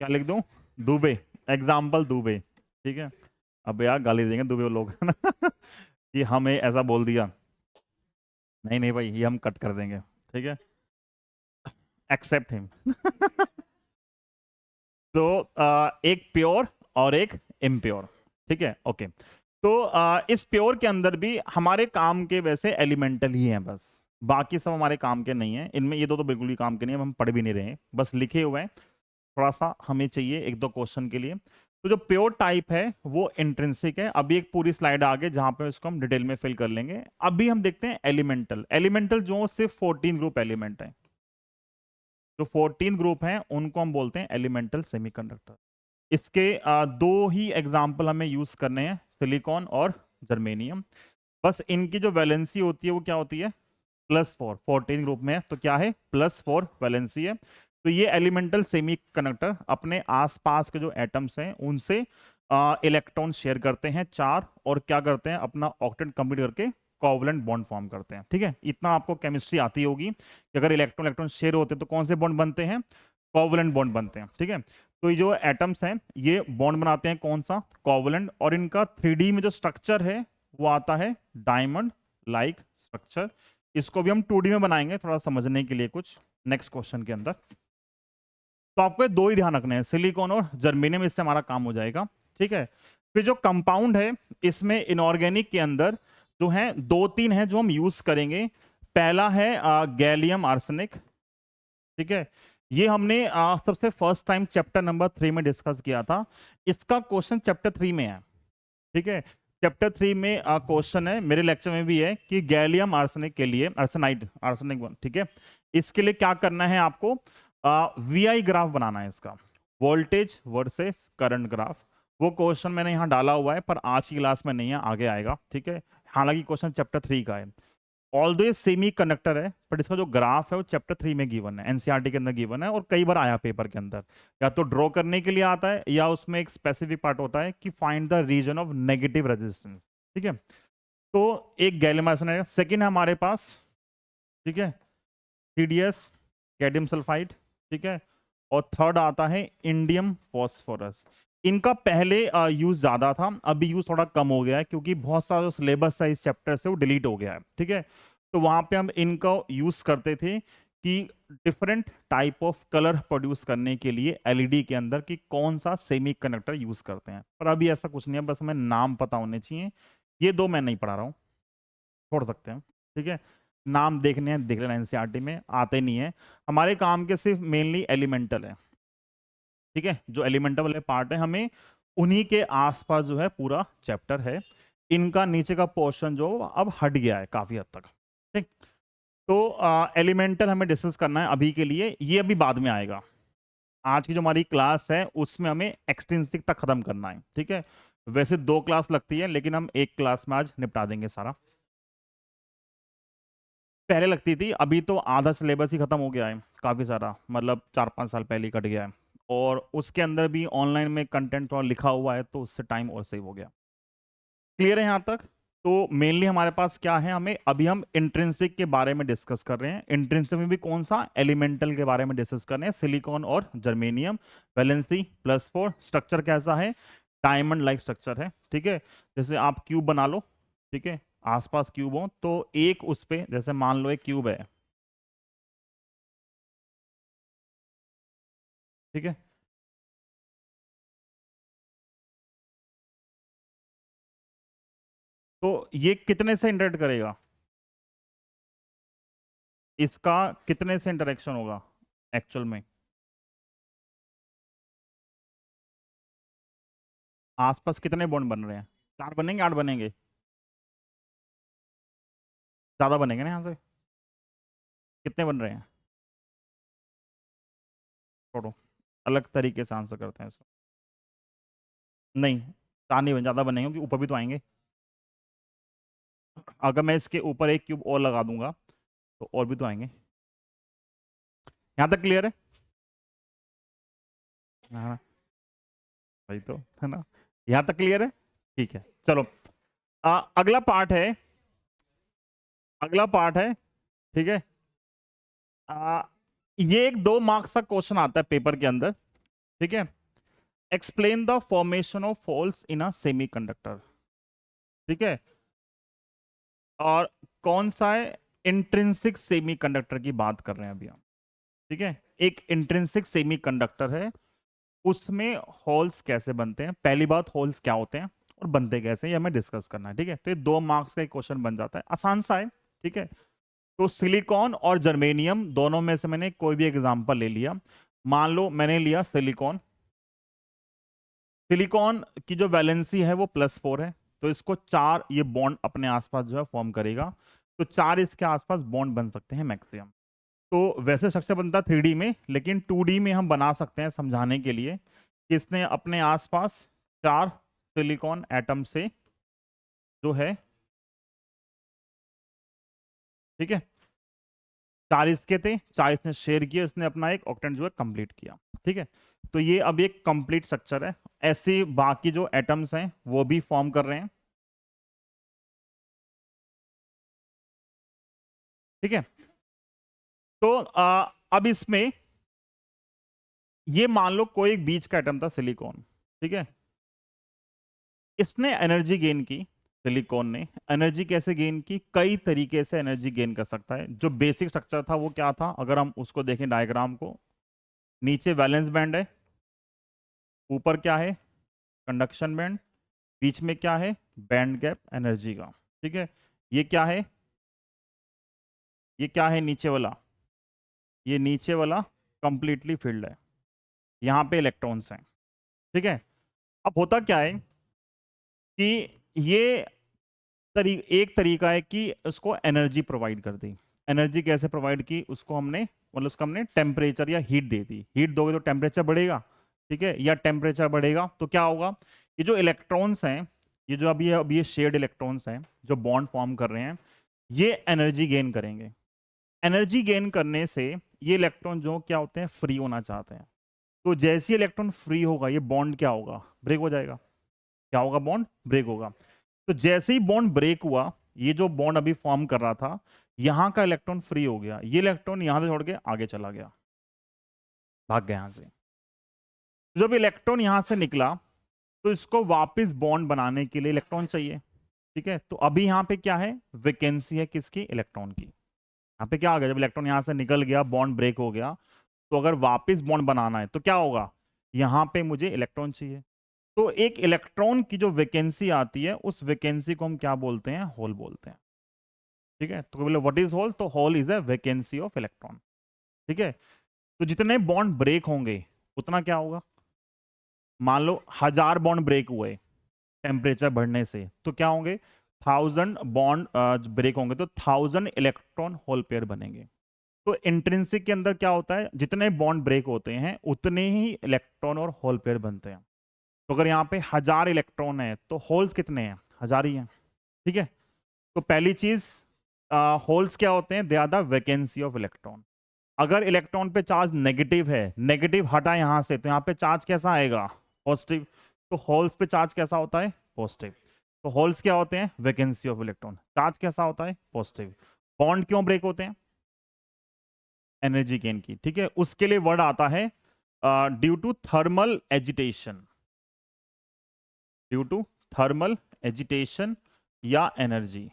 क्या लिख दूं, दुबे, एग्जाम्पल दुबे। ठीक है, अब यार गाली देंगे दुबे लोग कि हमें ऐसा बोल दिया। नहीं नहीं भाई, ये हम कट कर देंगे, ठीक है। एक्सेप्ट हिम तो एक प्योर और एक इम्प्योर, ठीक है, ओके। तो इस प्योर के अंदर भी हमारे काम के वैसे एलिमेंटल ही हैं बस, बाकी सब हमारे काम के नहीं है। इनमें ये दो तो बिल्कुल ही काम के नहीं है, हम पढ़ भी नहीं रहे हैं, बस लिखे हुए हैं। थोड़ा सा हमें चाहिए एक दो क्वेश्चन के लिए। तो जो प्योर टाइप है वो इंट्रिंसिक है। अभी एक पूरी स्लाइड आगे जहां पे इसको हम डिटेल में फिल कर लेंगे। अभी हम देखते हैं एलिमेंटल। एलिमेंटल जो सिर्फ 14 ग्रुप एलिमेंट है, जो 14 ग्रुप हैं उनको हम बोलते हैं एलिमेंटल सेमीकंडक्टर। इसके दो ही एग्जाम्पल हमें यूज करने हैं, सिलिकॉन और जर्मेनियम। बस इनकी जो वैलेंसी होती है वो क्या होती है, +4। 14 ग्रुप में है तो क्या है, +4 वैलेंसी है। तो ये एलिमेंटल सेमीकंडक्टर अपने आसपास के जो एटम्स हैं उनसे इलेक्ट्रॉन शेयर करते हैं 4, और क्या करते हैं, अपना ऑक्टेट कंप्लीट करके कोवलेंट बॉन्ड फॉर्म करते हैं, ठीक है। इतना आपको केमिस्ट्री आती होगी कि अगर इलेक्ट्रॉन इलेक्ट्रॉन शेयर होते हैं तो कौन से बॉन्ड बनते हैं, कोवलेंट बॉन्ड बनते हैं, ठीक है। तो ये जो एटम्स हैं ये बॉन्ड बनाते हैं कौन सा, कोवलेंट, और इनका 3D में जो स्ट्रक्चर है वो आता है डायमंड लाइक स्ट्रक्चर। इसको भी हम 2D में बनाएंगे थोड़ा समझने के लिए कुछ नेक्स्ट क्वेश्चन के अंदर। तो आपको दो ही ध्यान रखने हैं, सिलिकॉन और जर्मेनियम, इससे हमारा काम हो जाएगा, ठीक है। फिर जो कंपाउंड है इसमें इनऑर्गेनिक के अंदर जो है दो तीन है जो हम यूज करेंगे। पहला है गैलियम आर्सेनिक, ठीक है। ये हमने सबसे फर्स्ट टाइम चैप्टर नंबर 3 में डिस्कस किया था। इसका क्वेश्चन चैप्टर 3 में है, ठीक है। चैप्टर 3 में क्वेश्चन है, मेरे लेक्चर में भी है कि गैलियम आर्सेनिक के लिए, आर्सेनाइड आर्सेनिक, ठीक है, इसके लिए क्या करना है आपको, वीआई ग्राफ बनाना है इसका, वोल्टेज वर्सेस करंट ग्राफ। वो क्वेश्चन मैंने यहाँ डाला हुआ है पर आज की क्लास में नहीं है, आगे आएगा, ठीक है। हालांकि क्वेश्चन चैप्टर 3 का है, ऑल्दो ये सेमी कंडक्टर है, बट इसका जो ग्राफ है वो चैप्टर 3 में गिवन है, एनसीईआरटी के अंदर गिवन है, और कई बार आया पेपर के अंदर। या तो ड्रॉ करने के लिए आता है या उसमें एक स्पेसिफिक पार्ट होता है कि find the reason of negative resistance, ठीक है। तो एक गैलियम आर्सेनाइड, सेकंड है हमारे पास, ठीक है, सीडीएस कैडमियम सल्फाइड, ठीक है। और थर्ड आता है इंडियम फॉस्फोरस। इनका पहले यूज ज्यादा था, अभी यूज थोड़ा कम हो गया है क्योंकि बहुत सारा जो सिलेबस है इस चैप्टर से वो डिलीट हो गया है, ठीक है। तो वहां पे हम इनका यूज करते थे कि different type of colour produce करने के लिए एलईडी के अंदर कि कौन सा सेमी कंडक्टर यूज करते हैं, पर अभी ऐसा कुछ नहीं है, बस हमें नाम पता होने चाहिए। ये दो मैं नहीं पढ़ा रहा हूँ, छोड़ सकते हैं, ठीक है। नाम देखने हैं, देख लेना, एनसीईआरटी में आते नहीं है। हमारे काम के सिर्फ मेनली एलिमेंटल है, ठीक है। जो एलिमेंटल वाले पार्ट है हमें उन्हीं के आसपास जो है पूरा चैप्टर है। इनका नीचे का पोर्शन जो अब हट गया है काफी हद तक, ठीक। तो एलिमेंटल हमें डिस्कस करना है अभी के लिए, ये अभी बाद में आएगा। आज की जो हमारी क्लास है उसमें हमें एक्सट्रिंसिक तक खत्म करना है, ठीक है। वैसे 2 क्लास लगती है लेकिन हम एक क्लास में आज निपटा देंगे सारा। पहले लगती थी, अभी तो आधा सिलेबस ही खत्म हो गया है, काफी सारा, मतलब 4-5 साल पहले ही कट गया है। और उसके अंदर भी ऑनलाइन में कंटेंट थोड़ा लिखा हुआ है तो उससे टाइम और सेव हो गया। क्लियर है यहाँ तक? तो मेनली हमारे पास क्या है, हमें अभी हम इंट्रिंसिक के बारे में डिस्कस कर रहे हैं। इंट्रिंसिक में भी कौन सा, एलिमेंटल के बारे में डिस्कस कर रहे हैं, सिलिकॉन और जर्मेनियम। वैलेंसी +4, स्ट्रक्चर कैसा है, डायमंड लाइक स्ट्रक्चर है, ठीक है। जैसे आप क्यूब बना लो, ठीक है, आसपास क्यूब हो तो एक उस पे, जैसे मान लो एक क्यूब है, ठीक है। तो ये कितने से इंटरेक्ट करेगा, इसका कितने से इंटरेक्शन होगा एक्चुअल में, आसपास कितने बॉन्ड बन रहे हैं, 4 बनेंगे, 8 बनेंगे, ज्यादा बनेंगे ना यहाँ से, कितने बन रहे हैं, छोड़ो, अलग तरीके से आंसर करते हैं इसको। नहीं, 4 नहीं बन, ज्यादा बनेंगे क्योंकि ऊपर भी तो आएंगे। अगर मैं इसके ऊपर एक क्यूब और लगा दूंगा तो और भी तो आएंगे। यहाँ तक क्लियर है? हाँ, वही तो है ना। यहाँ तक क्लियर है, ठीक है, चलो। अगला पार्ट है, अगला पार्ट है, ठीक है। आ, ये एक 2 मार्क्स का क्वेश्चन आता है पेपर के अंदर, ठीक है। Explain the formation of holes in a semiconductor, ठीक है। और कौन सा है, इंट्रिंसिक सेमीकंडक्टर की बात कर रहे हैं अभी हम, ठीक है। एक इंट्रिंसिक सेमीकंडक्टर है, उसमें होल्स कैसे बनते हैं, पहली बात होल्स क्या होते हैं और बनते कैसे हैं, ये हमें डिस्कस करना है, ठीक है। तो ये 2 मार्क्स का एक क्वेश्चन बन जाता है, आसान सा है, ठीक है। तो सिलिकॉन और जर्मेनियम दोनों में से मैंने कोई भी एग्जांपल ले लिया। मान लो मैंने लिया सिलिकॉन, सिलिकॉन की जो वैलेंसी है वो +4 है, तो इसको 4 ये बॉन्ड अपने आसपास जो है फॉर्म करेगा, तो 4 इसके आसपास बॉन्ड बन सकते हैं मैक्सिमम। तो वैसे स्ट्रक्चर बनता है 3D में, लेकिन 2D में हम बना सकते हैं समझाने के लिए कि इसने अपने आसपास 4 सिलिकॉन एटम से जो है, ठीक है, 4 इसके थे, 4 इसने शेयर किए, इसने अपना एक ऑक्टेंट जो है कंप्लीट किया, ठीक है। तो ये अब एक कंप्लीट स्ट्रक्चर है। ऐसे बाकी जो एटम्स हैं वो भी फॉर्म कर रहे हैं, ठीक है। तो अब इसमें ये मान लो कोई एक बीच का एटम था सिलिकॉन, ठीक है। इसने एनर्जी गेन की, सिलिकॉन ने एनर्जी कैसे गेन की, कई तरीके से एनर्जी गेन कर सकता है। जो बेसिक स्ट्रक्चर था वो क्या था, अगर हम उसको देखें डायग्राम को, नीचे वैलेंस बैंड है, ऊपर क्या है, कंडक्शन बैंड, बीच में क्या है, बैंड गैप एनर्जी का, ठीक है। ये क्या है, ये क्या है नीचे वाला, ये नीचे वाला कंप्लीटली फील्ड है, यहाँ पे इलेक्ट्रॉन्स हैं, ठीक है। अब होता क्या है कि ये एक तरीका है कि उसको एनर्जी प्रोवाइड कर दी। एनर्जी कैसे प्रोवाइड की, उसको हमने मतलब उसका हमने टेम्परेचर या हीट दे दी, हीट दोगे तो टेम्परेचर बढ़ेगा, ठीक है, या टेम्परेचर बढ़ेगा तो क्या होगा, ये जो इलेक्ट्रॉन्स हैं, ये जो अभी ये शेयर्ड इलेक्ट्रॉन्स हैं जो बॉन्ड फॉर्म कर रहे हैं, ये एनर्जी गेन करेंगे। एनर्जी गेन करने से ये इलेक्ट्रॉन जो क्या होते हैं, फ्री होना चाहते हैं। तो जैसे इलेक्ट्रॉन फ्री होगा ये बॉन्ड क्या होगा, ब्रेक हो जाएगा। क्या होगा, बॉन्ड ब्रेक होगा। तो जैसे ही बॉन्ड ब्रेक हुआ, ये जो बॉन्ड अभी फॉर्म कर रहा था, यहां का इलेक्ट्रॉन फ्री हो गया, ये इलेक्ट्रॉन यहां से छोड़ के आगे चला गया, भाग गया यहां से। तो जब इलेक्ट्रॉन यहां से निकला तो इसको वापस बॉन्ड बनाने के लिए इलेक्ट्रॉन चाहिए, ठीक है। तो अभी यहां पे क्या है, वैकेंसी है किसकी, इलेक्ट्रॉन की। यहाँ पे क्या आ गया, जब इलेक्ट्रॉन यहां से निकल गया, बॉन्ड ब्रेक हो गया, तो अगर वापस बॉन्ड बनाना है तो क्या होगा, यहां पे मुझे इलेक्ट्रॉन चाहिए। तो एक इलेक्ट्रॉन की जो वैकेंसी आती है, उस वैकेंसी को हम क्या बोलते हैं, होल बोलते हैं, ठीक है। तो बोले व्हाट इज होल, तो hole is a vacancy of electron, ठीक है। तो जितने बॉन्ड ब्रेक होंगे उतना क्या होगा, मान लो 1000 बॉन्ड ब्रेक हुए टेम्परेचर बढ़ने से, तो क्या होंगे, 1000 बॉन्ड ब्रेक होंगे तो 1000 इलेक्ट्रॉन होल पेयर बनेंगे। तो इंट्रिंसिक के अंदर क्या होता है, जितने बॉन्ड ब्रेक होते हैं उतने ही इलेक्ट्रॉन और होल पेयर बनते हैं। तो अगर यहाँ पे 1000 इलेक्ट्रॉन है तो होल्स कितने हैं, 1000 ही हैं, ठीक है। तो पहली चीज, होल्स क्या होते हैं, they are the vacancy of electron. अगर इलेक्ट्रॉन पे चार्ज नेगेटिव है, नेगेटिव हटा यहां से, तो यहाँ पे चार्ज कैसा आएगा, पॉजिटिव। तो होल्स पे चार्ज कैसा होता है, पॉजिटिव। तो होल्स क्या होते हैं, वैकेंसी ऑफ इलेक्ट्रॉन, चार्ज कैसा होता है, पॉजिटिव। बॉन्ड क्यों ब्रेक होते हैं, एनर्जी गेन की, ठीक है। उसके लिए वर्ड आता है due to thermal agitation, due to thermal agitation या एनर्जी,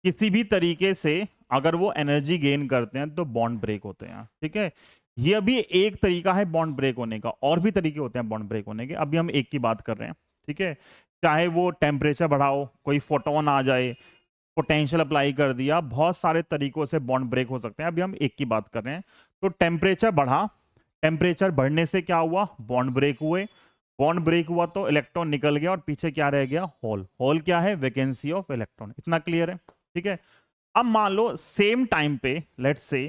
किसी भी तरीके से अगर वो एनर्जी गेन करते हैं तो बॉन्ड ब्रेक होते हैं, ठीक है। ये अभी एक तरीका है बॉन्ड ब्रेक होने का, और भी तरीके होते हैं बॉन्ड ब्रेक होने के, अभी हम एक की बात कर रहे हैं, ठीक है। चाहे वो टेम्परेचर बढ़ाओ, कोई फोटोन आ जाए, पोटेंशियल अप्लाई कर दिया, बहुत सारे तरीकों से बॉन्ड ब्रेक हो सकते हैं, अभी हम एक की बात कर रहे हैं। तो टेम्परेचर बढ़ा, टेम्परेचर बढ़ने से क्या हुआ, बॉन्ड ब्रेक हुए, बॉन्ड ब्रेक हुआ तो इलेक्ट्रॉन निकल गया और पीछे क्या रह गया, होल। होल क्या है, वैकेंसी ऑफ इलेक्ट्रॉन। इतना क्लियर है, ठीक है। अब मान लो सेम टाइम पे, लेट्स से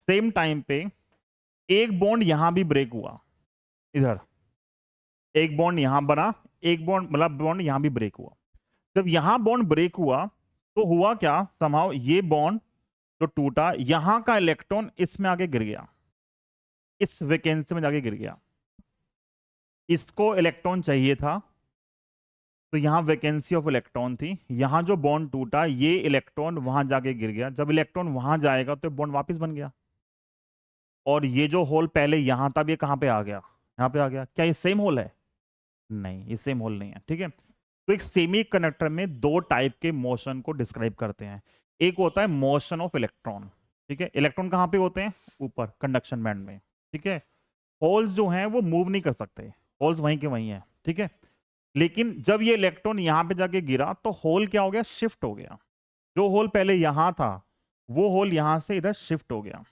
सेम टाइम पे एक बॉन्ड यहां भी ब्रेक हुआ, इधर एक बॉन्ड यहां बना, एक बॉन्ड मतलब बॉन्ड यहां भी ब्रेक हुआ। जब यहां बॉन्ड ब्रेक हुआ तो हुआ क्या, समहाउ ये बॉन्ड जो टूटा, यहां का इलेक्ट्रॉन इसमें आगे गिर गया, इस वैकेंसी में जाके गिर गया। इसको इलेक्ट्रॉन चाहिए था, तो यहां वैकेंसी ऑफ इलेक्ट्रॉन थी, यहां जो बॉन्ड टूटा ये इलेक्ट्रॉन वहां जाके गिर गया, जब इलेक्ट्रॉन वहां जाएगा तो बॉन्ड वापस बन गया, और ये जो होल पहले यहां था ये कहां पे आ गया, यहाँ पे आ गया। क्या ये सेम होल है? नहीं, ये सेम होल नहीं है, ठीक है। तो एक सेमी कंडक्टर में दो टाइप के मोशन को डिस्क्राइब करते हैं। एक होता है मोशन ऑफ इलेक्ट्रॉन, ठीक है। इलेक्ट्रॉन कहाँ पे होते हैं? ऊपर कंडक्शन बैंड में, ठीक है। होल्स जो हैं वो मूव नहीं कर सकते, होल्स वहीं के वहीं हैं, ठीक है। लेकिन जब ये इलेक्ट्रॉन यहां पे जाके गिरा तो होल क्या हो गया? शिफ्ट हो गया। जो होल पहले यहां था वो होल यहां से इधर शिफ्ट हो गया,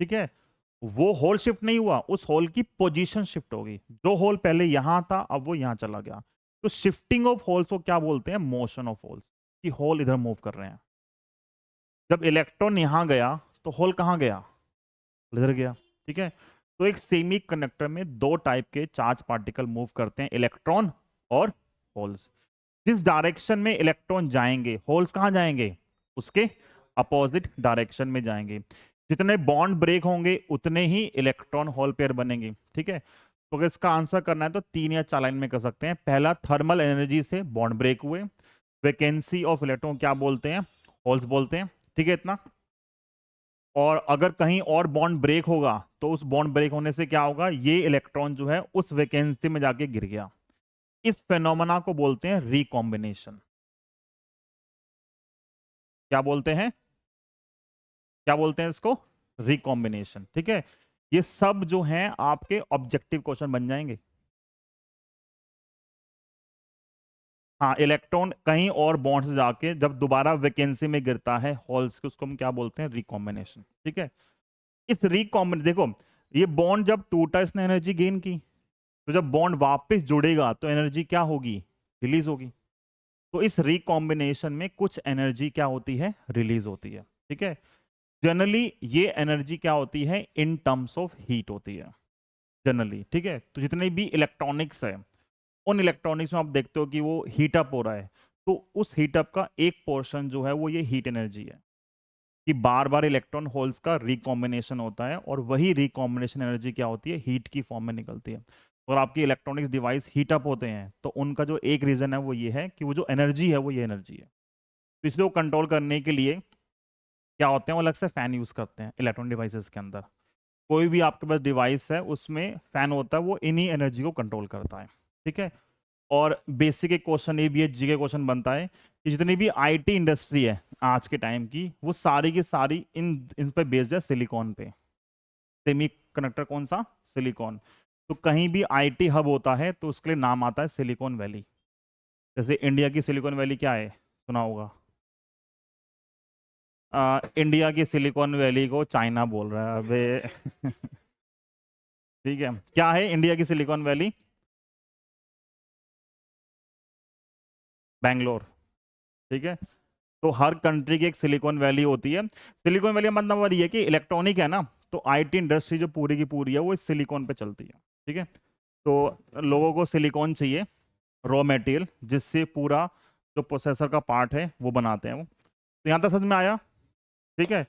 ठीक है। वो होल शिफ्ट नहीं हुआ, उस होल की पोजीशन शिफ्ट हो गई। जो होल पहले यहां था अब वो यहां चला गया। तो शिफ्टिंग ऑफ होल्स को क्या बोलते हैं? मोशन ऑफ होल्स, कि होल इधर मूव कर रहे हैं। जब इलेक्ट्रॉन यहां गया तो होल कहां गया? इधर गया, ठीक है। तो एक सेमी कंडक्टर में दो टाइप के चार्ज पार्टिकल मूव करते हैं, इलेक्ट्रॉन और होल्स। जिस डायरेक्शन में इलेक्ट्रॉन जाएंगे होल्स कहां जाएंगे? उसके अपोजिट डायरेक्शन में जाएंगे। जितने बॉन्ड ब्रेक होंगे उतने ही इलेक्ट्रॉन होल पेयर बनेंगे, ठीक है। तो अगर इसका आंसर करना है तो 3 या 4 लाइन में कर सकते हैं। पहला, थर्मल एनर्जी से बॉन्ड ब्रेक हुए। वैकेंसी ऑफ इलेक्ट्रॉन क्या बोलते हैं? होल्स बोलते हैं, ठीक है, इतना। और अगर कहीं और बॉन्ड ब्रेक होगा तो उस बॉन्ड ब्रेक होने से क्या होगा? ये इलेक्ट्रॉन जो है उस वैकेंसी में जाके गिर गया। इस फेनोमेना को बोलते हैं रिकॉम्बिनेशन। क्या बोलते हैं? क्या बोलते हैं इसको? रिकॉम्बिनेशन, ठीक है। ये सब जो हैं आपके ऑब्जेक्टिव क्वेश्चन बन जाएंगे। हाँ, इलेक्ट्रॉन कहीं और बॉन्ड से जाके जब दोबारा वैकेंसी में गिरता है होल्स के, उसको हम क्या बोलते हैं? रिकॉम्बिनेशन, ठीक है। इस रिकॉम्बिनेशन देखो, ये बॉन्ड जब टूटा इसने एनर्जी गेन की, तो जब बॉन्ड वापस जुड़ेगा तो एनर्जी क्या होगी? रिलीज होगी। तो इस रिकॉम्बिनेशन में कुछ एनर्जी क्या होती है? रिलीज होती है, ठीक है। जनरली ये एनर्जी क्या होती है? इन टर्म्स ऑफ हीट होती है जनरली, ठीक है। तो जितने भी इलेक्ट्रॉनिक्स है उन इलेक्ट्रॉनिक्स में आप देखते हो कि वो हीट अप हो रहा है, तो उस हीट अप का एक पोर्शन जो है वो ये हीट एनर्जी है, कि बार बार इलेक्ट्रॉन होल्स का रिकॉम्बिनेशन होता है और वही रिकॉम्बिनेशन एनर्जी क्या होती है? हीट की फॉर्म में निकलती है। और आपकी इलेक्ट्रॉनिक्स डिवाइस हीट अप होते हैं तो उनका जो एक रीजन है वो ये है कि वो जो एनर्जी है वो ये एनर्जी है। तो इसलिए वो कंट्रोल करने के लिए क्या होते हैं? वो अलग से फैन यूज करते हैं इलेक्ट्रॉनिक डिवाइसेस के अंदर। कोई भी आपके पास डिवाइस है उसमें फैन होता है, वो इन्हीं एनर्जी को कंट्रोल करता है, ठीक है। और बेसिक एक क्वेश्चन ये भी है, जी के क्वेश्चन बनता है कि जितनी भी आईटी इंडस्ट्री है आज के टाइम की, वो सारी की सारी इन पे बेस्ड है सिलिकॉन पे। सेमी कंडक्टर कौन सा? सिलिकॉन। तो कहीं भी आईटी हब होता है तो उसके लिए नाम आता है सिलिकॉन वैली। जैसे इंडिया की सिलिकॉन वैली क्या है? सुना होगा। इंडिया की सिलिकॉन वैली को चाइना बोल रहा है अबे। ठीक है, क्या है इंडिया की सिलिकॉन वैली? बैंगलोर, ठीक है। तो हर कंट्री की एक सिलिकॉन वैली होती है। सिलिकॉन वैली का मतलब ये है कि इलेक्ट्रॉनिक है ना, तो आईटी इंडस्ट्री जो पूरी की पूरी है वो इस सिलिकॉन पे चलती है, ठीक है। तो लोगों को सिलिकॉन चाहिए, रॉ मटेरियल, जिससे पूरा जो प्रोसेसर का पार्ट है वो बनाते हैं वो। तो यहाँ तक समझ में आया, ठीक है।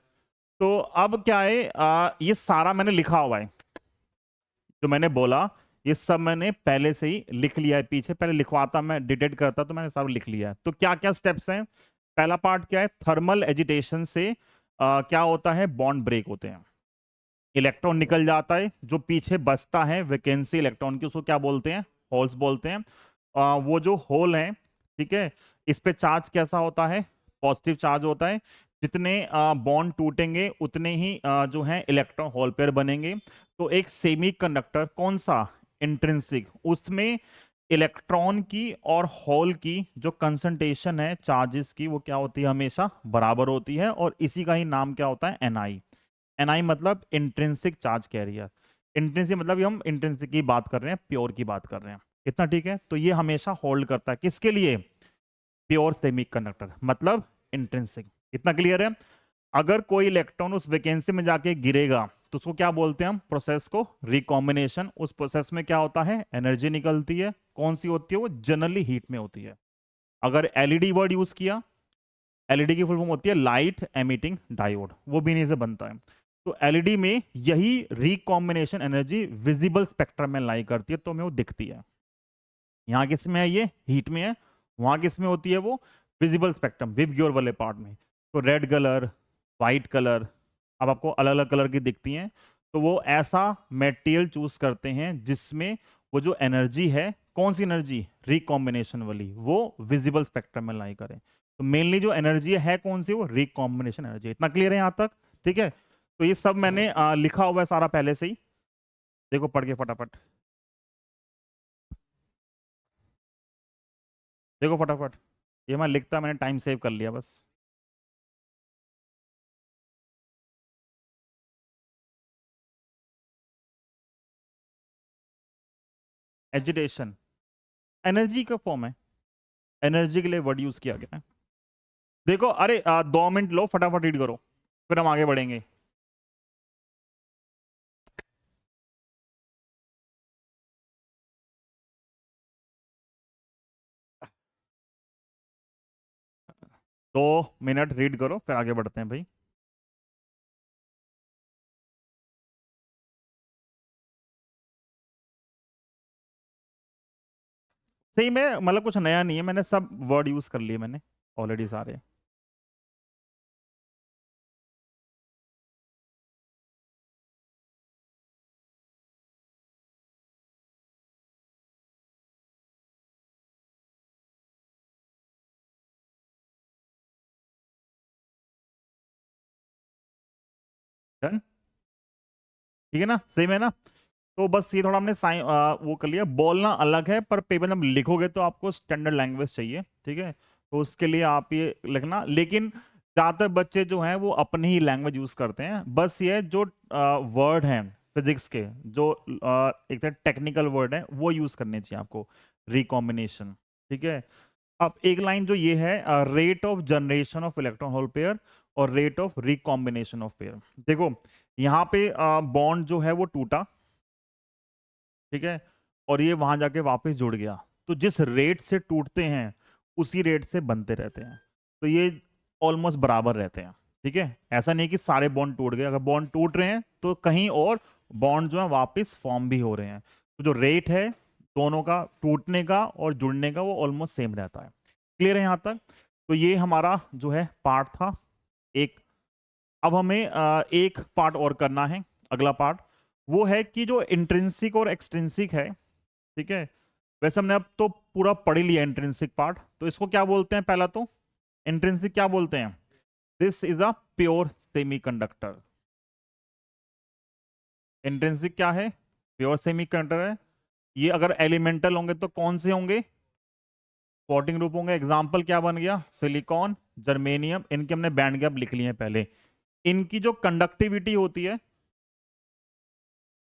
तो अब क्या है, ये सारा मैंने लिखा हुआ है जो मैंने बोला, ये सब मैंने पहले से ही लिख लिया है पीछे। पहले लिखवाता मैं, डिटेक्ट करता, तो मैंने सब लिख लिया है। तो क्या क्या स्टेप्स हैं? पहला पार्ट क्या है? थर्मल एजिटेशन से क्या होता है? बॉन्ड ब्रेक होते हैं, इलेक्ट्रॉन निकल जाता है, जो पीछे बचता है वैकेंसी इलेक्ट्रॉन की उसको क्या बोलते हैं? होल्स बोलते हैं। वो जो होल है, ठीक है, इस पे चार्ज कैसा होता है? पॉजिटिव चार्ज होता है। जितने बॉन्ड टूटेंगे उतने ही जो है इलेक्ट्रॉन होल पेयर बनेंगे। तो एक सेमी कंडक्टर कौन सा? इंट्रिंसिक, उसमें इलेक्ट्रॉन की और होल की जो कंसंट्रेशन है चार्जेस की वो क्या होती है? हमेशा बराबर होती है। और इसी का ही नाम क्या होता है? एनआई। एनआई मतलब इंट्रिंसिक चार्ज कैरियर। इंट्रिंसिक मतलब ये हम इंट्रिंसिक की बात कर रहे हैं, प्योर की बात कर रहे हैं, इतना ठीक है। तो ये हमेशा होल्ड करता है किसके लिए? प्योर सेमीकंडक्टर, मतलब इंट्रिंसिक। इतना क्लियर है? अगर कोई इलेक्ट्रॉन उस वैकेंसी में जाके गिरेगा तो उसको क्या बोलते हैं हम? प्रोसेस को रिकॉम्बिनेशन। उस प्रोसेस में क्या होता है? एनर्जी निकलती है। कौन सी होती है वो? जनरली हीट में होती है। अगर एलईडी वर्ड यूज किया, एलईडी की फुल फॉर्म होती है लाइट एमिटिंग डायोड, वो भी इन्हीं से बनता है। तो एलईडी में यही रिकॉम्बिनेशन एनर्जी विजिबल स्पेक्ट्रम में लाई करती है, तो हमें वो दिखती है। यहाँ किस में है? ये हीट में है। वहां किस में होती है वो? विजिबल स्पेक्ट्रम, विबग्योर वाले पार्ट में। तो रेड कलर, वाइट कलर, अब आपको अलग अलग कलर की दिखती हैं। तो वो ऐसा मटेरियल चूज करते हैं जिसमें वो जो एनर्जी है, कौन सी एनर्जी, रिकॉम्बिनेशन वाली, वो विजिबल स्पेक्ट्रम में लाई करें। तो मेनली जो एनर्जी है कौन सी, वो रिकॉम्बिनेशन एनर्जी। इतना क्लियर है यहाँ तक? ठीक है, तो ये सब मैंने लिखा हुआ है सारा पहले से ही, देखो पढ़ के फटाफट, देखो फटाफट, ये मैं लिखता, मैंने टाइम सेव कर लिया बस। एजिटेशन एनर्जी का फॉर्म है, एनर्जी के लिए वर्ड यूज किया गया है। देखो अरे 2 मिनट लो, फटाफट रीड करो, फिर हम आगे बढ़ेंगे। दो मिनट रीड करो, फिर आगे बढ़ते हैं भाई। सही में मतलब कुछ नया नहीं है, मैंने सब वर्ड यूज कर लिए मैंने ऑलरेडी सारे। डन, ठीक है ना, सेम है ना। तो बस ये थोड़ा हमने साइन वो कर लिया, बोलना अलग है पर पेपर में लिखोगे तो आपको स्टैंडर्ड लैंग्वेज चाहिए, ठीक है। तो उसके लिए आप ये लिखना, लेकिन ज़्यादातर बच्चे जो हैं वो अपनी ही लैंग्वेज यूज़ करते हैं। बस ये जो वर्ड हैं फिजिक्स के, जो एक तरह टेक्निकल वर्ड है, वो यूज़ करने चाहिए आपको, रिकॉम्बिनेशन, ठीक है। अब एक लाइन जो ये है, rate of generation of electron hole pair और rate of recombination of pair. देखो यहाँ पे बॉन्ड जो है वो टूटा, ठीक है, और ये वहां जाके वापस जुड़ गया। तो जिस रेट से टूटते हैं उसी रेट से बनते रहते हैं, तो ये ऑलमोस्ट बराबर रहते हैं, ठीक है। ऐसा नहीं कि सारे बॉन्ड टूट गए, अगर बॉन्ड टूट रहे हैं तो कहीं और बॉन्ड जो है वापस फॉर्म भी हो रहे हैं। तो जो रेट है दोनों का, टूटने का और जुड़ने का, वो ऑलमोस्ट सेम रहता है। क्लियर है यहाँ तक? तो ये हमारा जो है पार्ट था एक। अब हमें एक पार्ट और करना है, अगला पार्ट वो है कि जो इंट्रिंसिक और एक्सट्रिंसिक है, ठीक है। वैसे हमने अब तो पूरा पढ़ ही लिया इंट्रिंसिक पार्ट, तो इसको क्या बोलते हैं, पहला तो इंट्रिंसिक क्या बोलते हैं, this is a pure semiconductor. Intrinsic क्या है, प्योर सेमीकंडक्टर है। ये अगर एलिमेंटल होंगे तो कौन से होंगे, स्पॉटिंग ग्रुप होंगे। एग्जाम्पल क्या बन गया, सिलिकॉन, जर्मेनियम, इनके हमने बैंड गैप लिख लिए हैं पहले। इनकी जो कंडक्टिविटी होती है,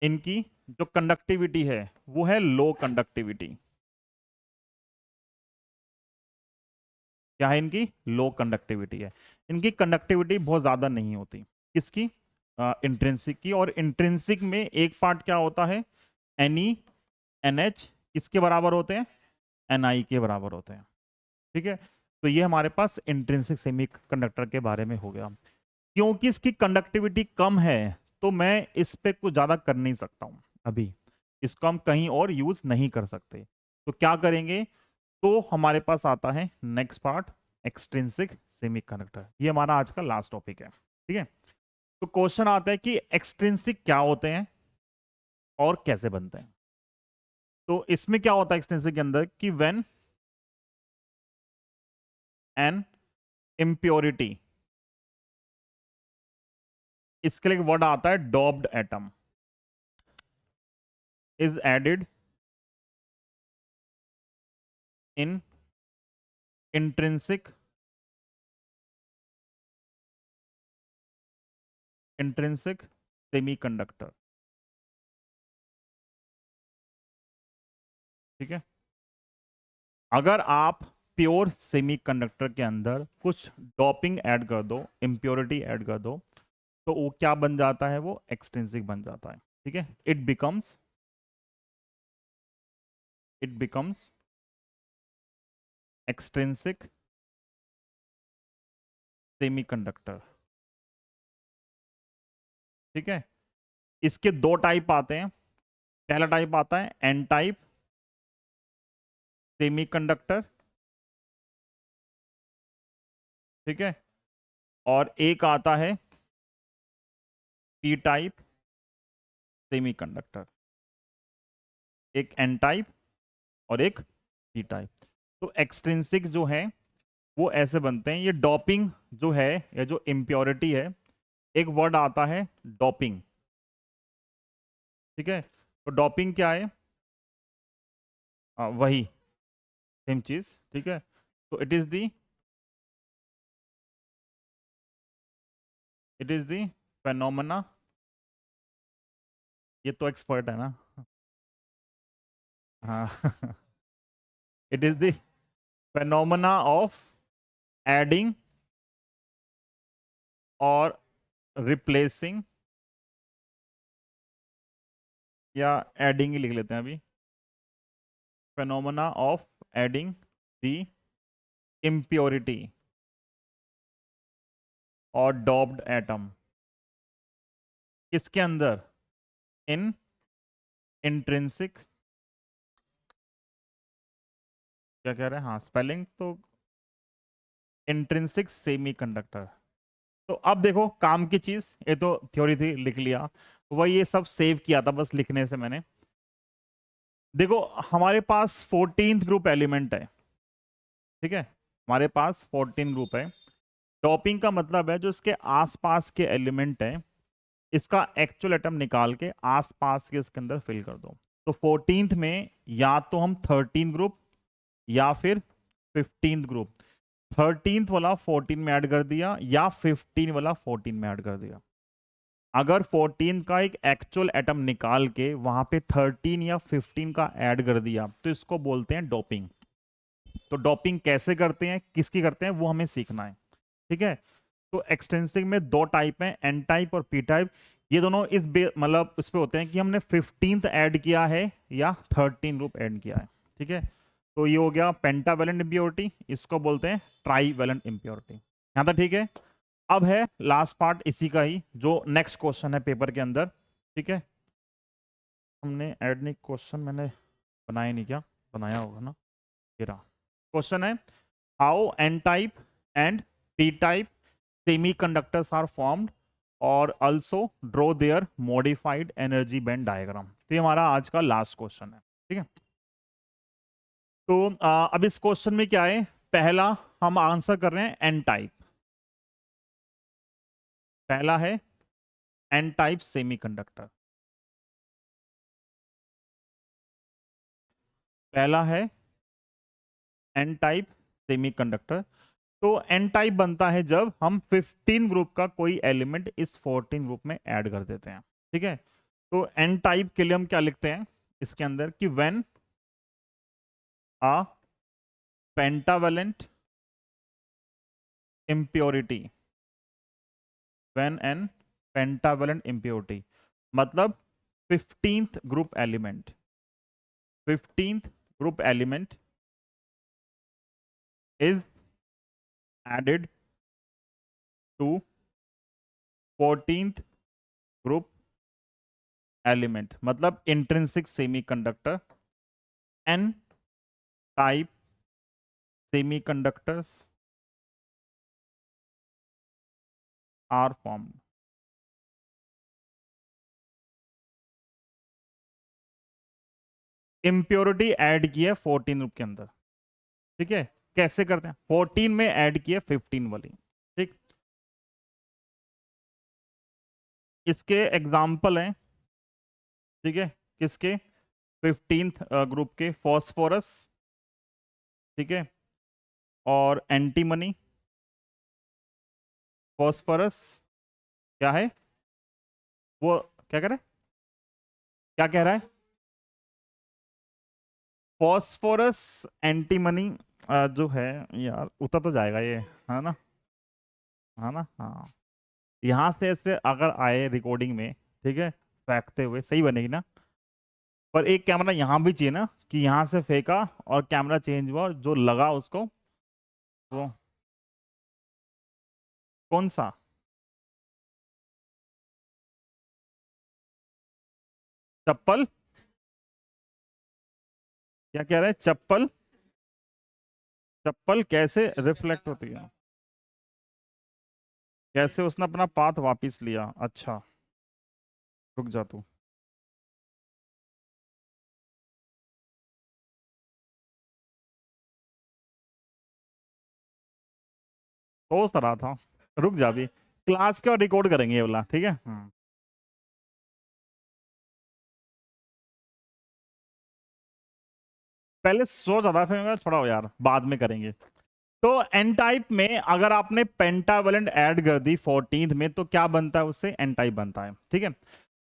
इनकी जो कंडक्टिविटी है वो है लो कंडक्टिविटी। क्या है इनकी, लो कंडक्टिविटी है। इनकी कंडक्टिविटी बहुत ज्यादा नहीं होती, किसकी, इंट्रिंसिक की। और इंट्रिंसिक में एक पार्ट क्या होता है, एनई, एनएच किसके बराबर होते हैं, एनआई के बराबर होते हैं, ठीक है। तो ये हमारे पास इंट्रिंसिक सेमीकंडक्टर के बारे में हो गया। क्योंकि इसकी कंडक्टिविटी कम है तो मैं इस पे कुछ ज्यादा कर नहीं सकता हूं अभी, इसको हम कहीं और यूज नहीं कर सकते। तो क्या करेंगे, तो हमारे पास आता है नेक्स्ट पार्ट, एक्सट्रिंसिक सेमीकंडक्टर। ये हमारा आज का लास्ट टॉपिक है, ठीक है। तो क्वेश्चन आता है कि एक्सट्रिंसिक क्या होते हैं और कैसे बनते हैं। तो इसमें क्या होता है एक्सट्रिंसिक के अंदर कि व्हेन एन इम्प्योरिटी, इसके लिए एक वर्ड आता है doped atom, is added in intrinsic, intrinsic semiconductor, ठीक है। अगर आप प्योर सेमीकंडक्टर के अंदर कुछ डॉपिंग ऐड कर दो, इम्प्योरिटी ऐड कर दो, तो वो क्या बन जाता है, वो एक्सट्रिंसिक बन जाता है, ठीक है। इट बिकम्स एक्सट्रिंसिक सेमीकंडक्टर, ठीक है। इसके दो टाइप आते हैं। पहला टाइप आता है एन टाइप सेमीकंडक्टर, ठीक है। और एक आता है पी टाइप सेमीकंडक्टर, एक एन टाइप और एक पी टाइप। तो एक्सट्रिंसिक जो है वो ऐसे बनते हैं। ये डोपिंग जो है या जो इम्प्योरिटी है, एक वर्ड आता है डोपिंग, ठीक है। तो डोपिंग क्या है? वही सेम चीज, ठीक है। तो इट इज दी फेनोमेना, ये तो एक्सपर्ट है ना। हाँ it is the phenomena of adding और रिप्लेसिंग, या एडिंग ही लिख लेते हैं अभी, phenomena of adding the impurity और डॉप्ड एटम, किसके अंदर? इन इंट्रिंसिक, क्या कह रहे हैं, हाँ स्पेलिंग तो, इंट्रिंसिक सेमीकंडक्टर। तो अब देखो काम की चीज, ये तो थ्योरी थी लिख लिया, वही ये सब सेव किया था बस लिखने से मैंने। देखो हमारे पास 14th ग्रुप एलिमेंट है, ठीक है, हमारे पास 14 ग्रुप है। टॉपिंग का मतलब है जो इसके आसपास के एलिमेंट हैं, इसका एक्चुअल एटम निकाल के आसपास के इसके अंदर फिल कर दो। तो 14th में या तो हम 13 ग्रुप या फिर 15th ग्रुप, 13th वाला 14 में ऐड कर दिया या 15 वाला 14 में ऐड कर दिया। अगर 14 का एक एक्चुअल एटम निकाल के वहां पे 13 या 15 का ऐड कर दिया तो इसको बोलते हैं डोपिंग। तो डोपिंग कैसे करते हैं, किसकी करते हैं, वो हमें सीखना है, ठीक है। तो एक्सटेंसिव में दो टाइप हैं, एन टाइप और पी टाइप। ये दोनों मतलब इस पे होते हैं कि हमने 15th ऐड किया है या 13 ग्रुप ऐड किया है, ठीक है। तो ये हो गया पेंटावेलेंट इम्प्योरिटी, इसको बोलते हैं ट्राईवेलेंट इम्प्योरिटी। यहाँ तक ठीक है। अब है लास्ट पार्ट इसी का ही, जो नेक्स्ट क्वेश्चन है पेपर के अंदर, ठीक है। हमने ऐड नहीं, क्वेश्चन मैंने बनाया नहीं, क्या बनाया होगा ना, ये रहा क्वेश्चन है, how N type and P type semiconductors are formed और also draw their modified energy band diagram. तो ये हमारा आज का लास्ट क्वेश्चन है, ठीक है। तो अब इस क्वेश्चन में क्या है, पहला हम आंसर कर रहे हैं एन टाइप, पहला है एन टाइप सेमीकंडक्टर, पहला है एन टाइप सेमीकंडक्टर। तो एन टाइप बनता है जब हम 15 ग्रुप का कोई एलिमेंट इस 14 ग्रुप में ऐड कर देते हैं, ठीक है। तो एन टाइप के लिए हम क्या लिखते हैं इसके अंदर कि when a pentavalent impurity, when an pentavalent impurity, मतलब 15th group element, 15th group element is added to 14th group element, मतलब intrinsic semiconductor, n type semiconductors are formed। Impurity add की है 14 ग्रुप के अंदर, ठीक है। कैसे करते हैं, 14 में ऐड की है 15 वाली, ठीक। इसके एग्जाम्पल हैं, ठीक है, किसके, 15th ग्रुप के, फॉस्फोरस, ठीक है, और एंटीमनी। फॉस्फोरस क्या है, वो क्या कह रहा है, क्या कह रहा है, फॉस्फोरस एंटीमनी जो है, यार उतर तो जाएगा ये, है ना, है ना, हाँ। यहाँ से ऐसे अगर आए रिकॉर्डिंग में, ठीक है, फेंकते हुए सही बनेगी ना। पर एक कैमरा यहाँ भी चाहिए ना, कि यहाँ से फेंका और कैमरा चेंज हुआ और जो लगा उसको, वो कौन सा, चप्पल, क्या कह रहा है, चप्पल, चप्पल कैसे रिफ्लेक्ट होती है, कैसे उसने अपना पाथ वापिस लिया, अच्छा रुक जा तू। सोच रहा था, रुक जा भी, क्लास के और रिकॉर्ड करेंगे ये वाला, ठीक है। पहले सोच रहा था, फिर मैं थोड़ा यार बाद में करेंगे। तो एन टाइप में अगर आपने पेंटावेलेंट ऐड कर दी 14th में, तो क्या बनता है, उससे एन टाइप बनता है, ठीक है।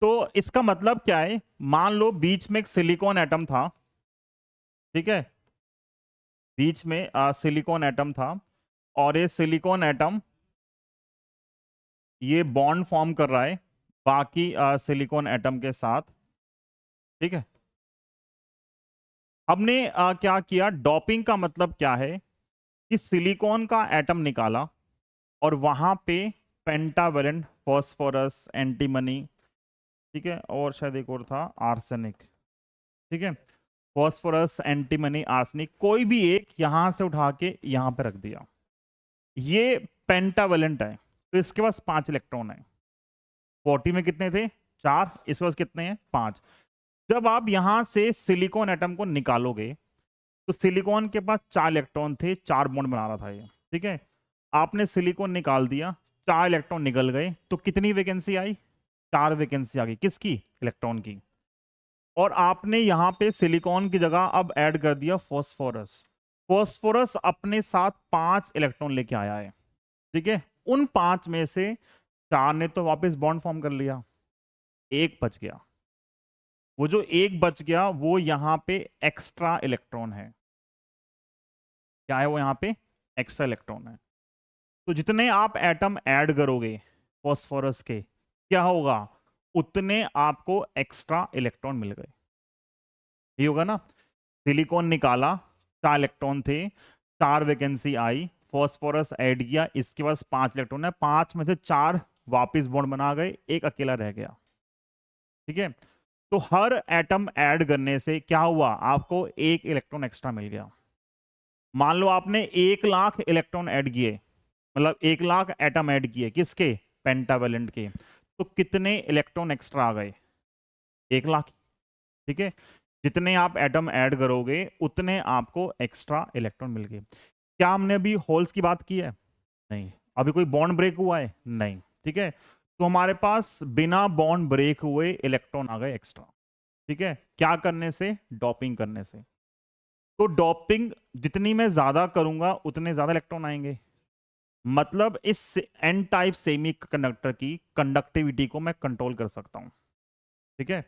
तो इसका मतलब क्या है, मान लो बीच में एक सिलिकॉन एटम था, ठीक है, बीच में सिलिकॉन एटम था, और ये सिलिकॉन एटम ये बॉन्ड फॉर्म कर रहा है बाकी सिलिकॉन एटम के साथ, ठीक है। हमने क्या किया, डॉपिंग का मतलब क्या है कि सिलिकॉन का एटम निकाला और वहां पे पेंटावेलेंट फॉस्फोरस, एंटीमनी, ठीक है, और शायद एक और था आर्सेनिक, ठीक है, फॉस्फोरस, एंटीमनी, आर्सेनिक, कोई भी एक यहां से उठा के यहां पे रख दिया, ये पेंटावेलेंट है। तो इसके पास 5 इलेक्ट्रॉन है। 40 में कितने थे, 4, इसके पास कितने हैं, 5। जब आप यहां से सिलिकॉन एटम को निकालोगे, तो सिलिकॉन के पास 4 इलेक्ट्रॉन थे, 4 बॉन्ड बना रहा था ये, ठीक है। आपने सिलिकॉन निकाल दिया, 4 इलेक्ट्रॉन निकल गए, तो कितनी वैकेंसी आई, 4 वैकेंसी आ गई, किसकी, इलेक्ट्रॉन की। और आपने यहां पे सिलिकॉन की जगह अब ऐड कर दिया फॉस्फोरस। फॉस्फोरस अपने साथ 5 इलेक्ट्रॉन लेके आया है, ठीक है। उन 5 में से 4 ने तो वापस बॉन्ड फॉर्म कर लिया, एक बच गया। वो जो एक बच गया वो यहां पे एक्स्ट्रा इलेक्ट्रॉन है। क्या है वो, यहां पे एक्स्ट्रा इलेक्ट्रॉन है। तो जितने आप एटम ऐड करोगे फॉस्फोरस के, क्या होगा, उतने आपको एक्स्ट्रा इलेक्ट्रॉन मिल गए। ये होगा ना, सिलिकॉन निकाला, 4 इलेक्ट्रॉन थे, 4 वैकेंसी आई, फॉस्फोरस ऐड किया, इसके पास 5 इलेक्ट्रॉन है, 5 में से 4 वापिस बॉन्ड बना गए, एक अकेला रह गया, ठीक है। तो हर एटम ऐड करने से क्या हुआ, आपको एक इलेक्ट्रॉन एक्स्ट्रा मिल गया। मान लो आपने 1 लाख इलेक्ट्रॉन ऐड किए, मतलब 1 लाख एटम ऐड किए, किसके, पेंटावेलेंट के, तो कितने इलेक्ट्रॉन एक्स्ट्रा आ गए, 1 लाख, ठीक है। जितने आप एटम ऐड करोगे उतने आपको एक्स्ट्रा इलेक्ट्रॉन मिल गए। क्या हमने अभी होल्स की बात की है, नहीं। अभी कोई बॉन्ड ब्रेक हुआ है, नहीं, ठीक है। तो हमारे पास बिना बॉन्ड ब्रेक हुए इलेक्ट्रॉन आ गए एक्स्ट्रा, ठीक है। क्या करने से, डॉपिंग करने से। तो डॉपिंग जितनी मैं ज्यादा करूंगा उतने ज्यादा इलेक्ट्रॉन आएंगे। मतलब इस एन टाइप सेमी कंडक्टर की कंडक्टिविटी को मैं कंट्रोल कर सकता हूं, ठीक है।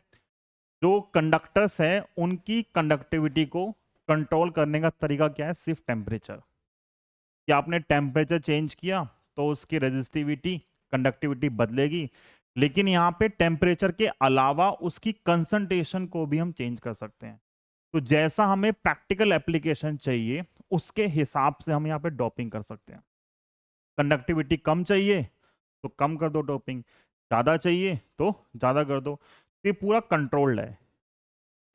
जो कंडक्टर्स हैं उनकी कंडक्टिविटी को कंट्रोल करने का तरीका क्या है, सिर्फ टेम्परेचर। कि आपने टेम्परेचर चेंज किया तो उसकी रेजिस्टिविटी, कंडक्टिविटी बदलेगी। लेकिन यहाँ पे टेम्परेचर के अलावा उसकी कंसंट्रेशन को भी हम चेंज कर सकते हैं। तो जैसा हमें प्रैक्टिकल एप्लीकेशन चाहिए उसके हिसाब से हम यहाँ पे डॉपिंग कर सकते हैं। कंडक्टिविटी कम चाहिए तो कम कर दो डोपिंग, ज़्यादा चाहिए तो ज़्यादा कर दो। तो ये पूरा कंट्रोल्ड है,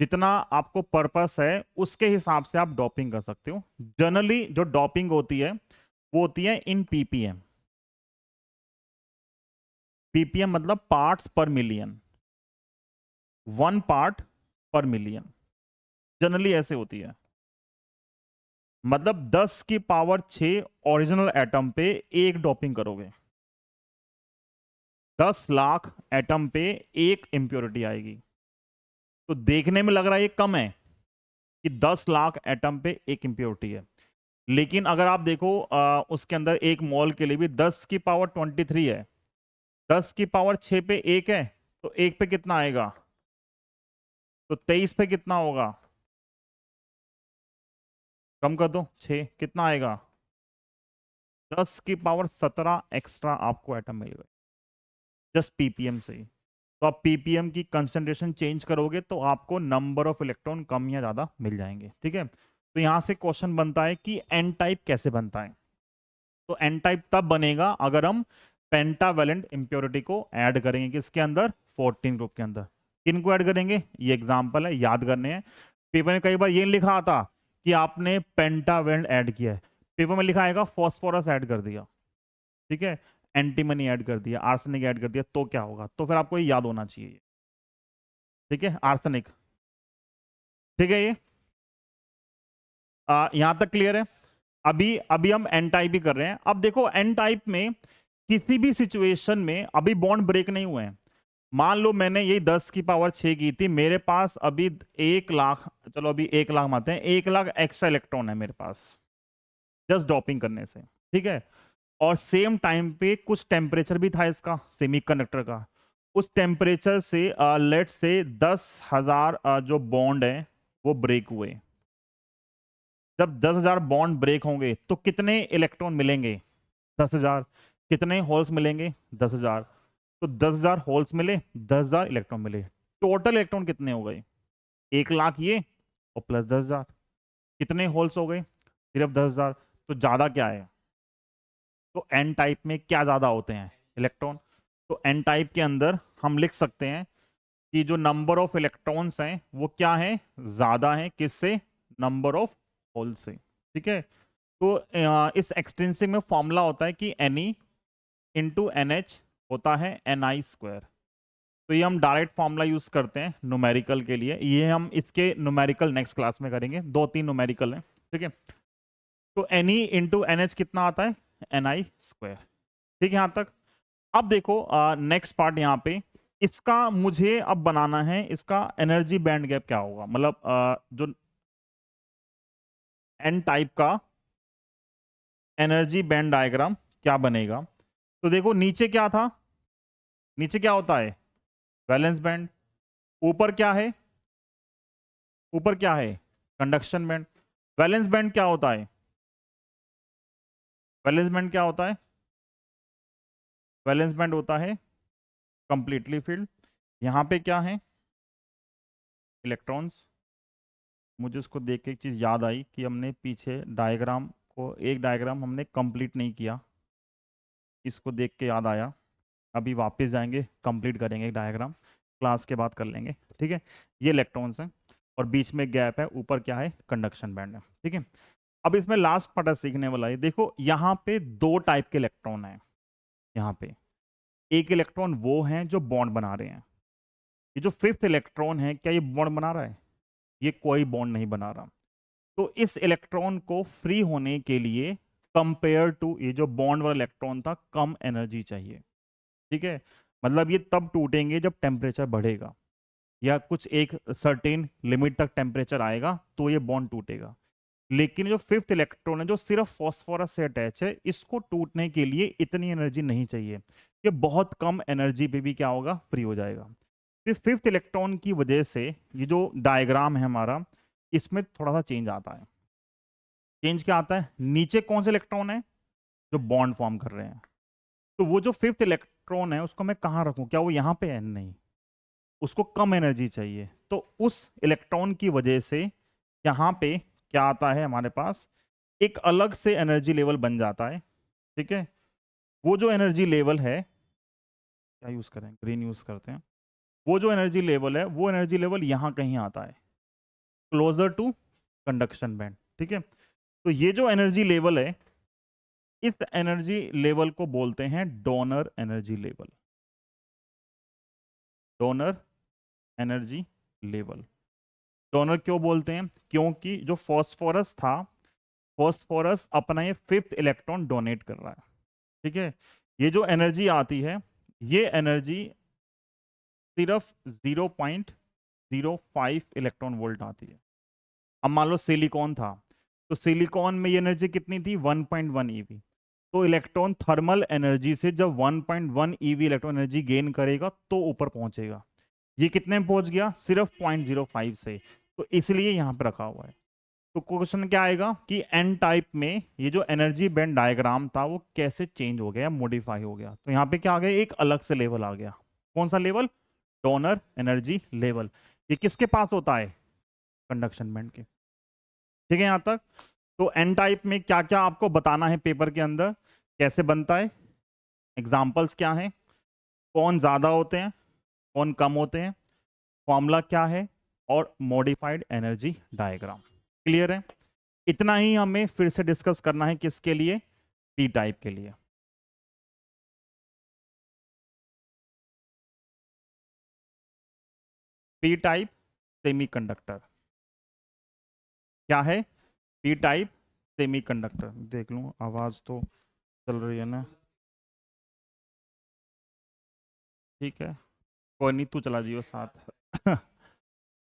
जितना आपको पर्पस है उसके हिसाब से आप डॉपिंग कर सकते हो। जनरली जो डॉपिंग होती है वो होती है इन पीपीएम। पीपीएम मतलब पार्ट्स पर मिलियन, 1 पार्ट पर मिलियन, जनरली ऐसे होती है। मतलब 10 की पावर 6 ओरिजिनल एटम पे एक डॉपिंग करोगे, 10 लाख एटम पे एक इंप्योरिटी आएगी। तो देखने में लग रहा है ये कम है कि 10 लाख एटम पे एक इंप्योरिटी है, लेकिन अगर आप देखो उसके अंदर एक मोल के लिए भी 10 की पावर 23 है, 10 की पावर 6 पे एक है, तो एक पे कितना आएगा, तो 23 पे कितना होगा, कम कर दो 6, कितना आएगा, 10 की पावर 17 एक्स्ट्रा आपको एटम मिल गए जस्ट पीपीएम से ही। तो आप पीपीएम की कंसंट्रेशन चेंज करोगे तो आपको नंबर ऑफ इलेक्ट्रॉन कम या ज्यादा मिल जाएंगे, ठीक है। तो यहां से क्वेश्चन बनता है कि एन टाइप कैसे बनता है। तो एन टाइप तब बनेगा अगर हम पेंटावेलेंट इंप्योरिटी को ऐड करेंगे, किसके अंदर, 14 ग्रुप के अंदर। किनको ऐड करेंगे, ये एग्जांपल है, याद करने हैं। पेपर में कई बार ये लिखा आता कि आपने पेंटावेलेंट ऐड किया है, पेपर में लिखा आएगा फॉस्फोरस ऐड कर दिया, ठीक है, एंटीमनी ऐड कर दिया, आर्सेनिक ऐड कर दिया, तो क्या होगा, तो फिर आपको ये याद होना चाहिए, ठीक है, आर्सेनिक, ठीक है। ये यहां तक क्लियर है। अभी अभी हम एन टाइप ही कर रहे हैं। अब देखो एन टाइप में किसी भी सिचुएशन में अभी बॉन्ड ब्रेक नहीं हुए हैं। मान लो मैंने यही 10⁶ की थी, मेरे पास अभी 1 लाख, चलो अभी 1 लाख मानते हैं, 1 लाख एक्स्ट्रा इलेक्ट्रॉन है मेरे पास जस्ट डॉपिंग करने से, ठीक है। और सेम टाइम पे कुछ टेम्परेचर भी था इसका सेमीकंडक्टर का, उस टेम्परेचर से लेट से 10,000 जो बॉन्ड है वो ब्रेक हुए। जब 10,000 बॉन्ड ब्रेक होंगे तो कितने इलेक्ट्रॉन मिलेंगे? 10,000। कितने होल्स मिलेंगे? 10,000। तो 10,000 होल्स मिले, 10,000 इलेक्ट्रॉन मिले, टोटल इलेक्ट्रॉन कितने हो गए? 1 लाख ये और प्लस 10,000। कितने होल्स हो गए? सिर्फ 10,000। तो ज्यादा क्या है? तो एन टाइप में क्या ज्यादा होते हैं? इलेक्ट्रॉन। तो एन टाइप के अंदर हम लिख सकते हैं कि जो नंबर ऑफ इलेक्ट्रॉन्स हैं वो क्या है? ज्यादा है किससे? नंबर ऑफ होल से, ठीक है। तो इस एक्सट्रिंसिक में फॉर्मूला होता है कि Ne इंटू NH होता है Ni²। तो ये हम डायरेक्ट फॉर्मूला यूज करते हैं न्यूमेरिकल के लिए, ये हम इसके न्यूमेरिकल नेक्स्ट क्लास में करेंगे, 2-3 न्यूमेरिकल हैं, ठीक है। तो Ne इंटू NH कितना आता है? Ni²। ठीक है यहां तक। अब देखो नेक्स्ट पार्ट यहाँ पे, इसका मुझे अब बनाना है, इसका एनर्जी बैंड गैप क्या होगा, मतलब जो एन टाइप का एनर्जी बैंड डायग्राम क्या बनेगा। तो देखो नीचे क्या था, नीचे क्या होता है? Valence band. ऊपर क्या है? ऊपर क्या है? Conduction band. वैलेंस बैंड क्या होता है? वैलेंस बैंड क्या होता है? वैलेंस बैंड होता है कंप्लीटली फील्ड। यहां पे क्या है? इलेक्ट्रॉन्स। मुझे उसको देख के एक चीज़ याद आई कि हमने पीछे डायग्राम को, एक डायग्राम हमने कंप्लीट नहीं किया, इसको देख के याद आया। अभी वापस जाएंगे, कंप्लीट करेंगे डायग्राम, क्लास के बाद कर लेंगे, ठीक है। ये इलेक्ट्रॉन्स हैं और बीच में गैप है, ऊपर क्या है? कंडक्शन बैंड है, ठीक है। अब इसमें लास्ट पार्ट है सीखने वाला है। देखो यहाँ पे 2 टाइप के इलेक्ट्रॉन हैं। यहाँ पे एक इलेक्ट्रॉन वो हैं जो बॉन्ड बना रहे हैं। ये जो 5th इलेक्ट्रॉन है, क्या ये बॉन्ड बना रहा है? ये कोई बॉन्ड नहीं बना रहा। तो इस इलेक्ट्रॉन को फ्री होने के लिए कंपेयर टू ये जो बॉन्ड वाला इलेक्ट्रॉन था, कम एनर्जी चाहिए, ठीक है। मतलब ये तब टूटेंगे जब टेम्परेचर बढ़ेगा या कुछ एक सर्टेन लिमिट तक टेम्परेचर आएगा तो ये बॉन्ड टूटेगा। लेकिन जो 5th इलेक्ट्रॉन है जो सिर्फ फॉस्फोरस से अटैच है, इसको टूटने के लिए इतनी एनर्जी नहीं चाहिए, ये बहुत कम एनर्जी पे भी क्या होगा? फ्री हो जाएगा। फिर 5th इलेक्ट्रॉन की वजह से ये जो डायग्राम है हमारा, इसमें थोड़ा सा चेंज आता है। चेंज क्या आता है? नीचे कौन से इलेक्ट्रॉन है जो बॉन्ड फॉर्म कर रहे हैं, तो वो जो 5th इलेक्ट्रॉन है उसको मैं कहाँ रखूं? क्या वो यहाँ पे है? नहीं, उसको कम एनर्जी चाहिए। तो उस इलेक्ट्रॉन की वजह से यहाँ पे क्या आता है हमारे पास? एक अलग से एनर्जी लेवल बन जाता है, ठीक है। वो जो एनर्जी लेवल है, क्या यूज करें? ग्रीन यूज करते हैं। वो जो एनर्जी लेवल है, वो एनर्जी लेवल यहाँ कहीं आता है, क्लोजर टू कंडक्शन बैंड, ठीक है। तो ये जो एनर्जी लेवल है, इस एनर्जी लेवल को बोलते हैं donor energy level. Donor energy level. Donor क्यों बोलते हैं? क्योंकि जो फॉस्फोरस था, फॉस्फोरस अपना ये 5th इलेक्ट्रॉन डोनेट कर रहा है, ठीक है। ये जो एनर्जी आती है, ये एनर्जी सिर्फ 0.05 इलेक्ट्रॉन वोल्ट आती है। अब मान लो सिलिकॉन था, तो सिलिकॉन में ये एनर्जी कितनी थी? 1.1 ईवी। तो इलेक्ट्रॉन थर्मल एनर्जी से जब 1.1 ईवी इलेक्ट्रॉन एनर्जी गेन करेगा तो ऊपर पहुंचेगा। ये कितने में पहुंच गया? सिर्फ 0.05 से। तो इसलिए यहां पर रखा हुआ है। तो क्वेश्चन क्या आएगा कि एन टाइप में ये जो एनर्जी बैंड डायग्राम था वो कैसे चेंज हो गया, मॉडिफाई हो गया। तो यहाँ पे क्या आ गया? एक अलग से लेवल आ गया। कौन सा लेवल? Donor energy level. ये किसके पास होता है? कंडक्शन बैंड के, ठीक है यहाँ तक। तो एन टाइप में क्या क्या आपको बताना है पेपर के अंदर, कैसे बनता है, एग्जाम्पल्स क्या हैं, कौन ज्यादा होते हैं, कौन कम होते हैं, फॉर्मूला क्या है, और मॉडिफाइड एनर्जी डायग्राम। क्लियर है? इतना ही हमें फिर से डिस्कस करना है, किसके लिए? पी टाइप के लिए। पी टाइप सेमीकंडक्टर क्या है? पी टाइप सेमीकंडक्टर, देख लूँ आवाज़ तो चल रही है ना, ठीक है, कोई नहीं, तू चला जियो साथ।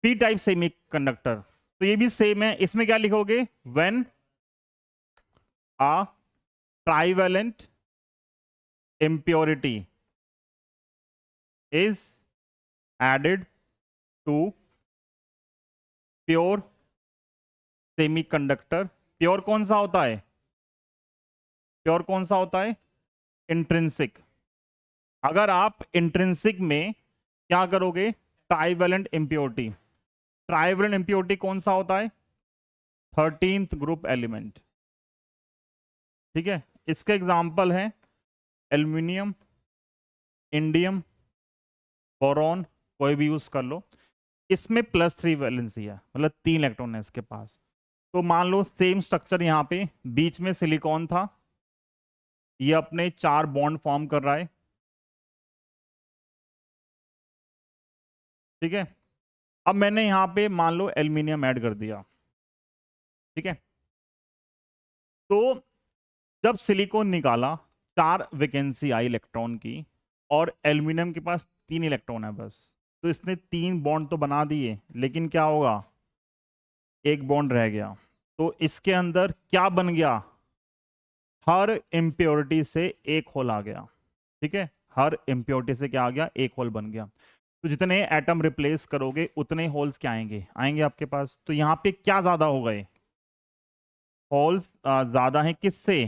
पी टाइप सेमीकंडक्टर, तो ये भी सेम है, इसमें क्या लिखोगे, when a trivalent impurity is added to pure semiconductor। Pure कौन सा होता है, प्योर कौन सा होता है, इंट्रिंसिक। अगर आप इंट्रिंसिक में क्या करोगे, ट्राइवेलेंट इम्प्योरिटी, ट्राइवेलेंट इम्प्योरिटी कौन सा होता है, 13th ग्रुप एलिमेंट, ठीक है। इसके एग्जांपल है एल्यूमिनियम, इंडियम, बोरॉन, कोई भी यूज कर लो। इसमें +3 वैलेंसी है, मतलब 3 इलेक्ट्रॉन है इसके पास। तो मान लो सेम स्ट्रक्चर यहाँ पे, बीच में सिलिकॉन था, ये अपने 4 बॉन्ड फॉर्म कर रहा है, ठीक है। अब मैंने यहाँ पे मान लो एल्यूमिनियम ऐड कर दिया, ठीक है। तो जब सिलिकॉन निकाला, 4 वैकेंसी आई इलेक्ट्रॉन की, और एल्यूमिनियम के पास 3 इलेक्ट्रॉन है बस। तो इसने 3 बॉन्ड तो बना दिए, लेकिन क्या होगा, एक बॉन्ड रह गया। तो इसके अंदर क्या बन गया, हर इम्प्योरिटी से एक होल आ गया, ठीक है। हर इम्प्योरिटी से क्या आ गया, एक होल बन गया। तो जितने एटम रिप्लेस करोगे उतने होल्स क्या आएंगे, आएंगे आपके पास। तो यहाँ पे क्या ज्यादा हो गए, होल्स ज्यादा हैं किससे,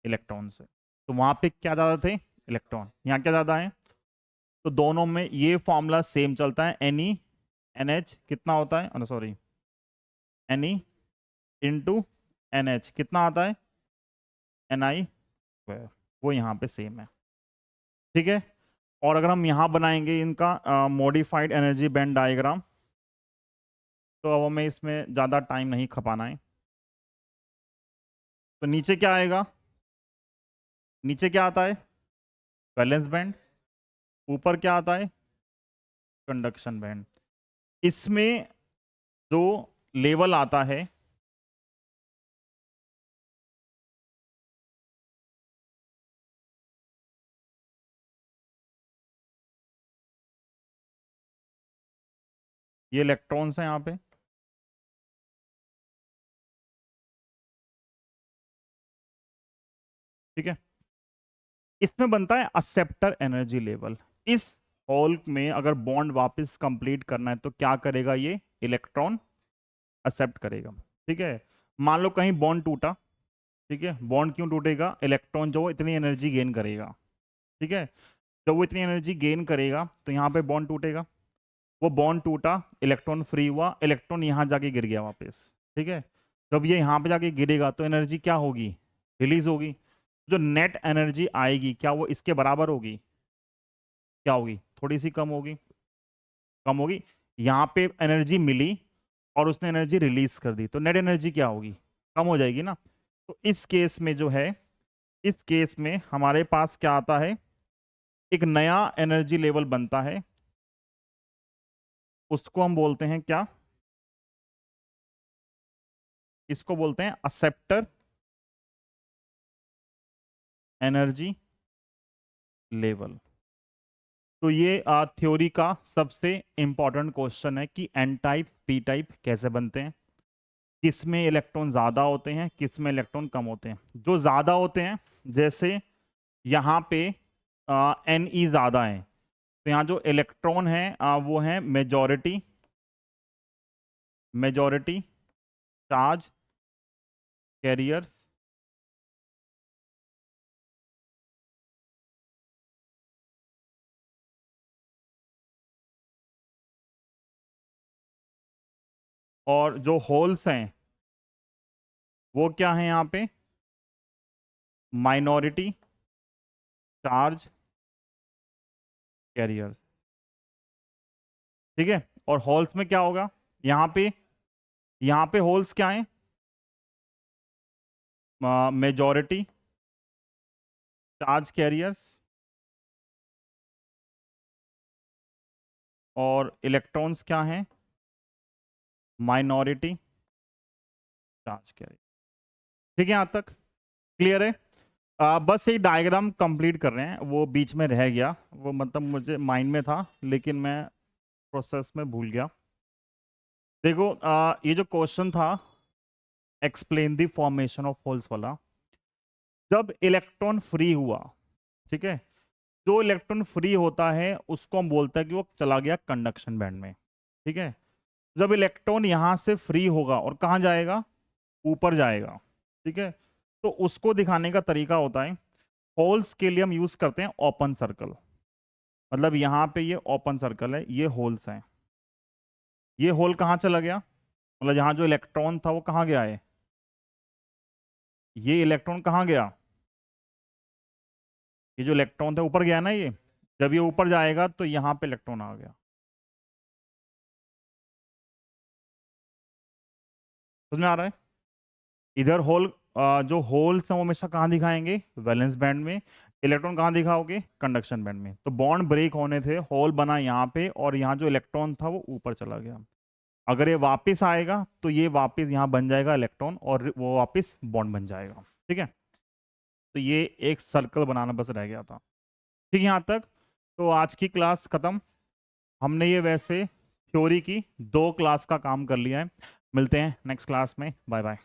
इलेक्ट्रॉन से। तो वहां पे क्या ज्यादा थे, इलेक्ट्रॉन, यहाँ क्या ज्यादा है। तो दोनों में ये फॉर्मूला सेम चलता है, एन ई एन एच कितना होता है, sorry, N E into N H कितना आता है, एन आई, वो यहाँ पे सेम है, ठीक है। और अगर हम यहाँ बनाएंगे इनका मॉडिफाइड एनर्जी बैंड डायग्राम, तो अब हमें इसमें ज़्यादा टाइम नहीं खपाना है। तो नीचे क्या आएगा, नीचे क्या आता है, वैलेंस बैंड, ऊपर क्या आता है, कंडक्शन बैंड। इसमें जो लेवल आता है, ये इलेक्ट्रॉन्स हैं यहाँ पे, ठीक है। इसमें बनता है एक्सेप्टर एनर्जी लेवल। इस होल में अगर बॉन्ड वापस कंप्लीट करना है तो क्या करेगा, ये इलेक्ट्रॉन एक्सेप्ट करेगा, ठीक है। मान लो कहीं बॉन्ड टूटा, ठीक है, बॉन्ड क्यों टूटेगा, इलेक्ट्रॉन जो इतनी एनर्जी गेन करेगा, ठीक है। जब वो इतनी एनर्जी गेन करेगा तो यहाँ पे बॉन्ड टूटेगा, वो बॉन्ड टूटा, इलेक्ट्रॉन फ्री हुआ, इलेक्ट्रॉन यहाँ जाके गिर गया वापस, ठीक है। जब ये यहाँ पे जाके गिरेगा तो एनर्जी क्या होगी, रिलीज होगी। जो नेट एनर्जी आएगी क्या वो इसके बराबर होगी, क्या होगी, थोड़ी सी कम होगी, कम होगी। यहाँ पे एनर्जी मिली और उसने एनर्जी रिलीज कर दी, तो नेट एनर्जी क्या होगी, कम हो जाएगी ना। तो इस केस में जो है, इस केस में हमारे पास क्या आता है, एक नया एनर्जी लेवल बनता है, उसको हम बोलते हैं क्या, इसको बोलते हैं एक्सेप्टर एनर्जी लेवल। तो ये थ्योरी का सबसे इंपॉर्टेंट क्वेश्चन है कि एन टाइप पी टाइप कैसे बनते हैं, किस में इलेक्ट्रॉन ज़्यादा होते हैं, किस में इलेक्ट्रॉन कम होते हैं। जो ज़्यादा होते हैं, जैसे यहाँ पे एन ई ज़्यादा है, तो यहाँ जो इलेक्ट्रॉन है वो है मेजॉरिटी, मेजॉरिटी चार्ज कैरियर्स, और जो होल्स हैं वो क्या है यहाँ पे, माइनॉरिटी चार्ज कैरियर्स, ठीक है। और होल्स में क्या होगा, यहाँ पे होल्स क्या है, मेजॉरिटी चार्ज कैरियर्स, और इलेक्ट्रॉन्स क्या हैं, माइनॉरिटी चार्ज कैरियर, ठीक है, यहाँ तक क्लियर है? बस ये डायग्राम कंप्लीट कर रहे हैं, वो बीच में रह गया, वो मतलब मुझे माइंड में था लेकिन मैं प्रोसेस में भूल गया। देखो ये जो क्वेश्चन था explain the formation of holes वाला, जब इलेक्ट्रॉन फ्री हुआ, ठीक है, जो इलेक्ट्रॉन फ्री होता है उसको हम बोलते हैं कि वो चला गया कंडक्शन बैंड में। ठीक है, जब इलेक्ट्रॉन यहां से फ्री होगा और कहाँ जाएगा, ऊपर जाएगा। ठीक है, तो उसको दिखाने का तरीका होता है, होल्स के लिए हम यूज करते हैं ओपन सर्कल। मतलब यहाँ पे ये ओपन सर्कल है, ये होल्स हैं, ये होल कहाँ चला गया, मतलब यहाँ जो इलेक्ट्रॉन था वो कहाँ गया है, ये इलेक्ट्रॉन कहाँ गया, ये जो इलेक्ट्रॉन था ऊपर गया ना, ये जब ये ऊपर जाएगा तो यहाँ पे इलेक्ट्रॉन आ गया। समझ में आ रहा है? इधर होल, जो होल्स हैं वो हमेशा कहाँ दिखाएंगे, वैलेंस बैंड में। इलेक्ट्रॉन कहाँ दिखाओगे, कंडक्शन बैंड में। तो बॉन्ड ब्रेक होने थे, होल बना यहाँ पे, और यहाँ जो इलेक्ट्रॉन था वो ऊपर चला गया। अगर ये वापस आएगा तो ये वापस यहाँ बन जाएगा इलेक्ट्रॉन, और वो वापस बॉन्ड बन जाएगा। ठीक है, तो ये एक सर्कल बनाना बस रह गया था। ठीक है, यहाँ तक। तो आज की क्लास खत्म। हमने ये वैसे थ्योरी की 2 क्लास का काम कर लिया है। मिलते हैं नेक्स्ट क्लास में, बाय बाय।